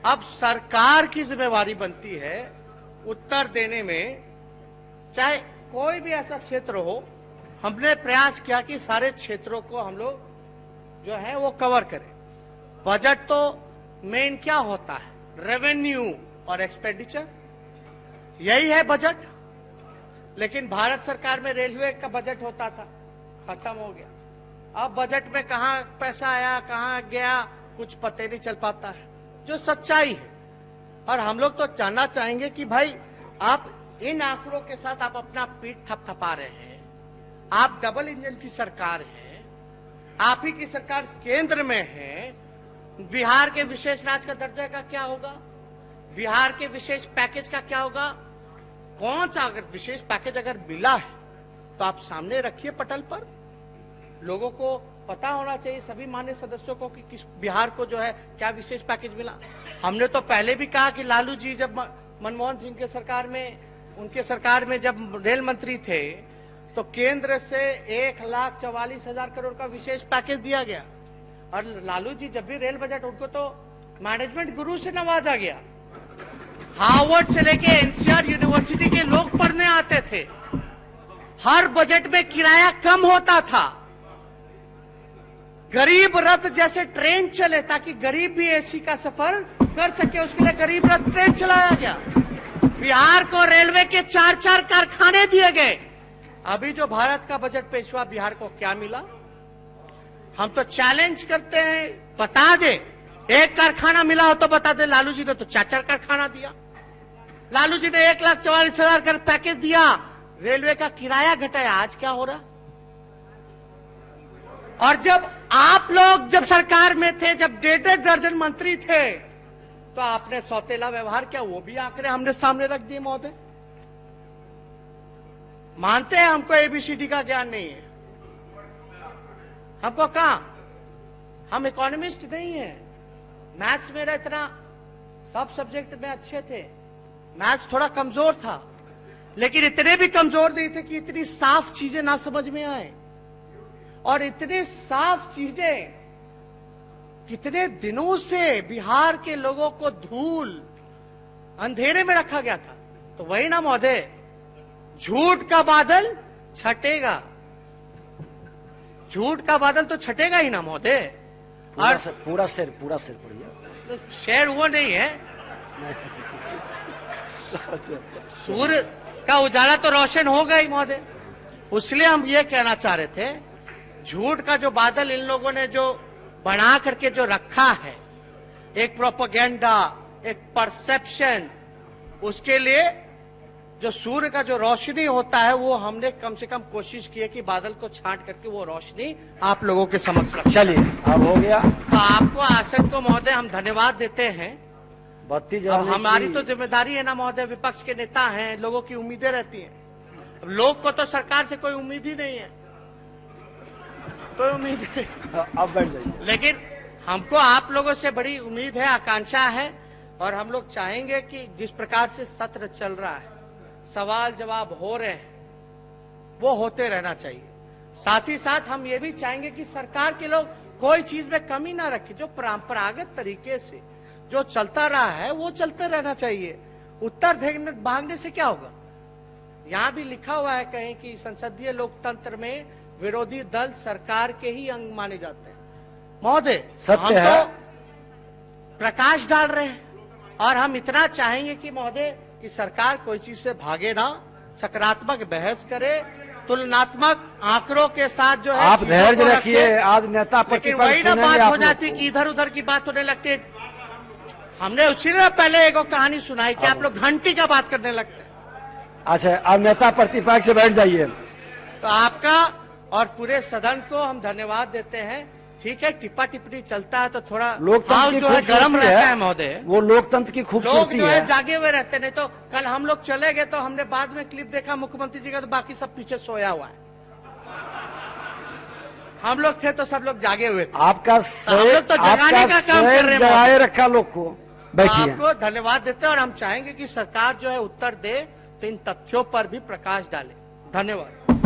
अब सरकार की जिम्मेवारी बनती है उत्तर देने में, चाहे कोई भी ऐसा क्षेत्र हो। हमने प्रयास किया कि सारे क्षेत्रों को हम लोग जो है वो कवर करें। बजट तो मेन क्या होता है? रेवेन्यू और एक्सपेंडिचर, यही है बजट। लेकिन भारत सरकार में रेलवे का बजट होता था, खत्म हो गया। अब बजट में कहां पैसा आया, कहां गया, कुछ पता नहीं चल पाता है, जो सच्चाई है। और हम लोग तो जानना चाहेंगे कि भाई, आप इन आंकड़ों के साथ आप अपना पीठ थपथपा रहे हैं। आप डबल इंजन की सरकार है, आप ही की सरकार केंद्र में है। बिहार के विशेष राज्य का दर्जा का क्या होगा? बिहार के विशेष पैकेज का क्या होगा? कौन सा अगर विशेष पैकेज अगर मिला है तो आप सामने रखिए पटल पर, लोगों को पता होना चाहिए, सभी मान्य सदस्यों को, कि किस बिहार को जो है क्या विशेष पैकेज मिला। हमने तो पहले भी कहा कि लालू जी जब मनमोहन सिंह के सरकार में, उनके सरकार में जब रेल मंत्री थे, तो केंद्र से 1,44,000 करोड़ का विशेष पैकेज दिया गया। और लालू जी जब भी रेल बजट, उनको तो मैनेजमेंट गुरु से नवाजा गया। हार्वर्ड से लेके एनसीआर यूनिवर्सिटी के लोग पढ़ने आते थे। हर बजट में किराया कम होता था। गरीब रथ जैसे ट्रेन चले ताकि गरीब भी एसी का सफर कर सके, उसके लिए गरीब रथ ट्रेन चलाया गया। बिहार को रेलवे के 4-4 कारखाने दिए गए। अभी जो भारत का बजट पेश हुआ, बिहार को क्या मिला? हम तो चैलेंज करते हैं, बता दे, एक कारखाना मिला हो तो बता दे। लालू जी ने तो 4-4 कारखाना दिया। लालू जी ने 1,44,000 का पैकेज दिया, रेलवे का किराया घटाया, आज क्या हो रहा? और जब आप लोग जब सरकार में थे, जब 1.5 दर्जन मंत्री थे, तो आपने सौतेला व्यवहार किया, वो भी आंकड़े हमने सामने रख दिए महोदय। मानते हैं हमको एबीसीडी का ज्ञान नहीं है, हमको कहां, हम इकोनॉमिस्ट नहीं है। मैथ्स मेरा इतना, सब सब्जेक्ट में अच्छे थे, मैथ्स थोड़ा कमजोर था, लेकिन इतने भी कमजोर नहीं थे कि इतनी साफ चीजें ना समझ में आए। और इतनी साफ चीजें कितने दिनों से बिहार के लोगों को धूल अंधेरे में रखा गया था। तो वही ना महोदय, झूठ का बादल छटेगा, झूठ का बादल तो छटेगा ही ना महोदय। पूरा शेर पढ़िए। तो शेर वो नहीं है, सूर्य का उजाला तो रोशन होगा ही महोदय। इसलिए हम ये कहना चाह रहे थे, झूठ का जो बादल इन लोगों ने जो बना करके जो रखा है, एक प्रोपेगेंडा, एक परसेप्शन, उसके लिए जो सूर्य का जो रोशनी होता है, वो हमने कम से कम कोशिश की है कि बादल को छांट करके वो रोशनी आप लोगों के समक्ष रखें। चलिए, अब हो गया। तो आपको आसन को महोदय हम धन्यवाद देते हैं। बत्ती अब जलाने हमारी की- तो जिम्मेदारी है ना महोदय, विपक्ष के नेता हैं, लोगों की उम्मीदें रहती हैं। अब लोग को तो सरकार से कोई उम्मीद ही नहीं है, कोई उम्मीद नहीं। अब बैठ जाइए। लेकिन हमको आप लोगों से बड़ी उम्मीद है, आकांक्षा है, और हम लोग चाहेंगे कि जिस प्रकार से सत्र चल रहा है, सवाल जवाब हो रहे हैं, वो होते रहना चाहिए। साथ ही साथ हम ये भी चाहेंगे कि सरकार के लोग कोई चीज में कमी ना रखें, जो परंपरागत तरीके से जो चलता रहा है वो चलते रहना चाहिए। उत्तर भागने से क्या होगा? यहाँ भी लिखा हुआ है कहीं कि संसदीय लोकतंत्र में विरोधी दल सरकार के ही अंग माने जाते हैं। महोदय, सत्य हम है। तो प्रकाश डाल रहे हैं, और हम इतना चाहेंगे कि महोदय कि सरकार कोई चीज से भागे ना, सकारात्मक बहस करे, तुलनात्मक आंकड़ों के साथ जो है आप चीजों धैर्य को रखिए। रखे। आज नेता लेकिन प्रतिपक्ष वही ना सुनेंगे बात आप हो लोग जाती को। कि इधर उधर की बात होने लगती है। हमने उसीलिए पहले एक कहानी सुनाई कि आप लोग घंटी का बात करने लगते हैं। अच्छा, अब नेता प्रतिपक्ष से बैठ जाइए। तो आपका और पूरे सदन को हम धन्यवाद देते हैं। ठीक है, टिप्पा टिप्पणी चलता है तो थोड़ा भाव लोकतंत्र की जो है गर्म खूबसूरती रहता है महोदय। वो लोकतंत्र की लोग खूबसूरती जो है है। जागे हुए रहते, नहीं तो कल हम लोग चले गए तो हमने बाद में क्लिप देखा मुख्यमंत्री जी का, तो बाकी सब पीछे सोया हुआ है। हम लोग थे तो सब लोग जागे हुए थे। आपका हम लोग तो जगाने का काम कर रहे हैं जगाए महोदय। रखा लोग को। बैठिए। आपको धन्यवाद देते हैं, और हम चाहेंगे कि सरकार जो है उत्तर दे, तो इन तथ्यों पर भी प्रकाश डाले। धन्यवाद।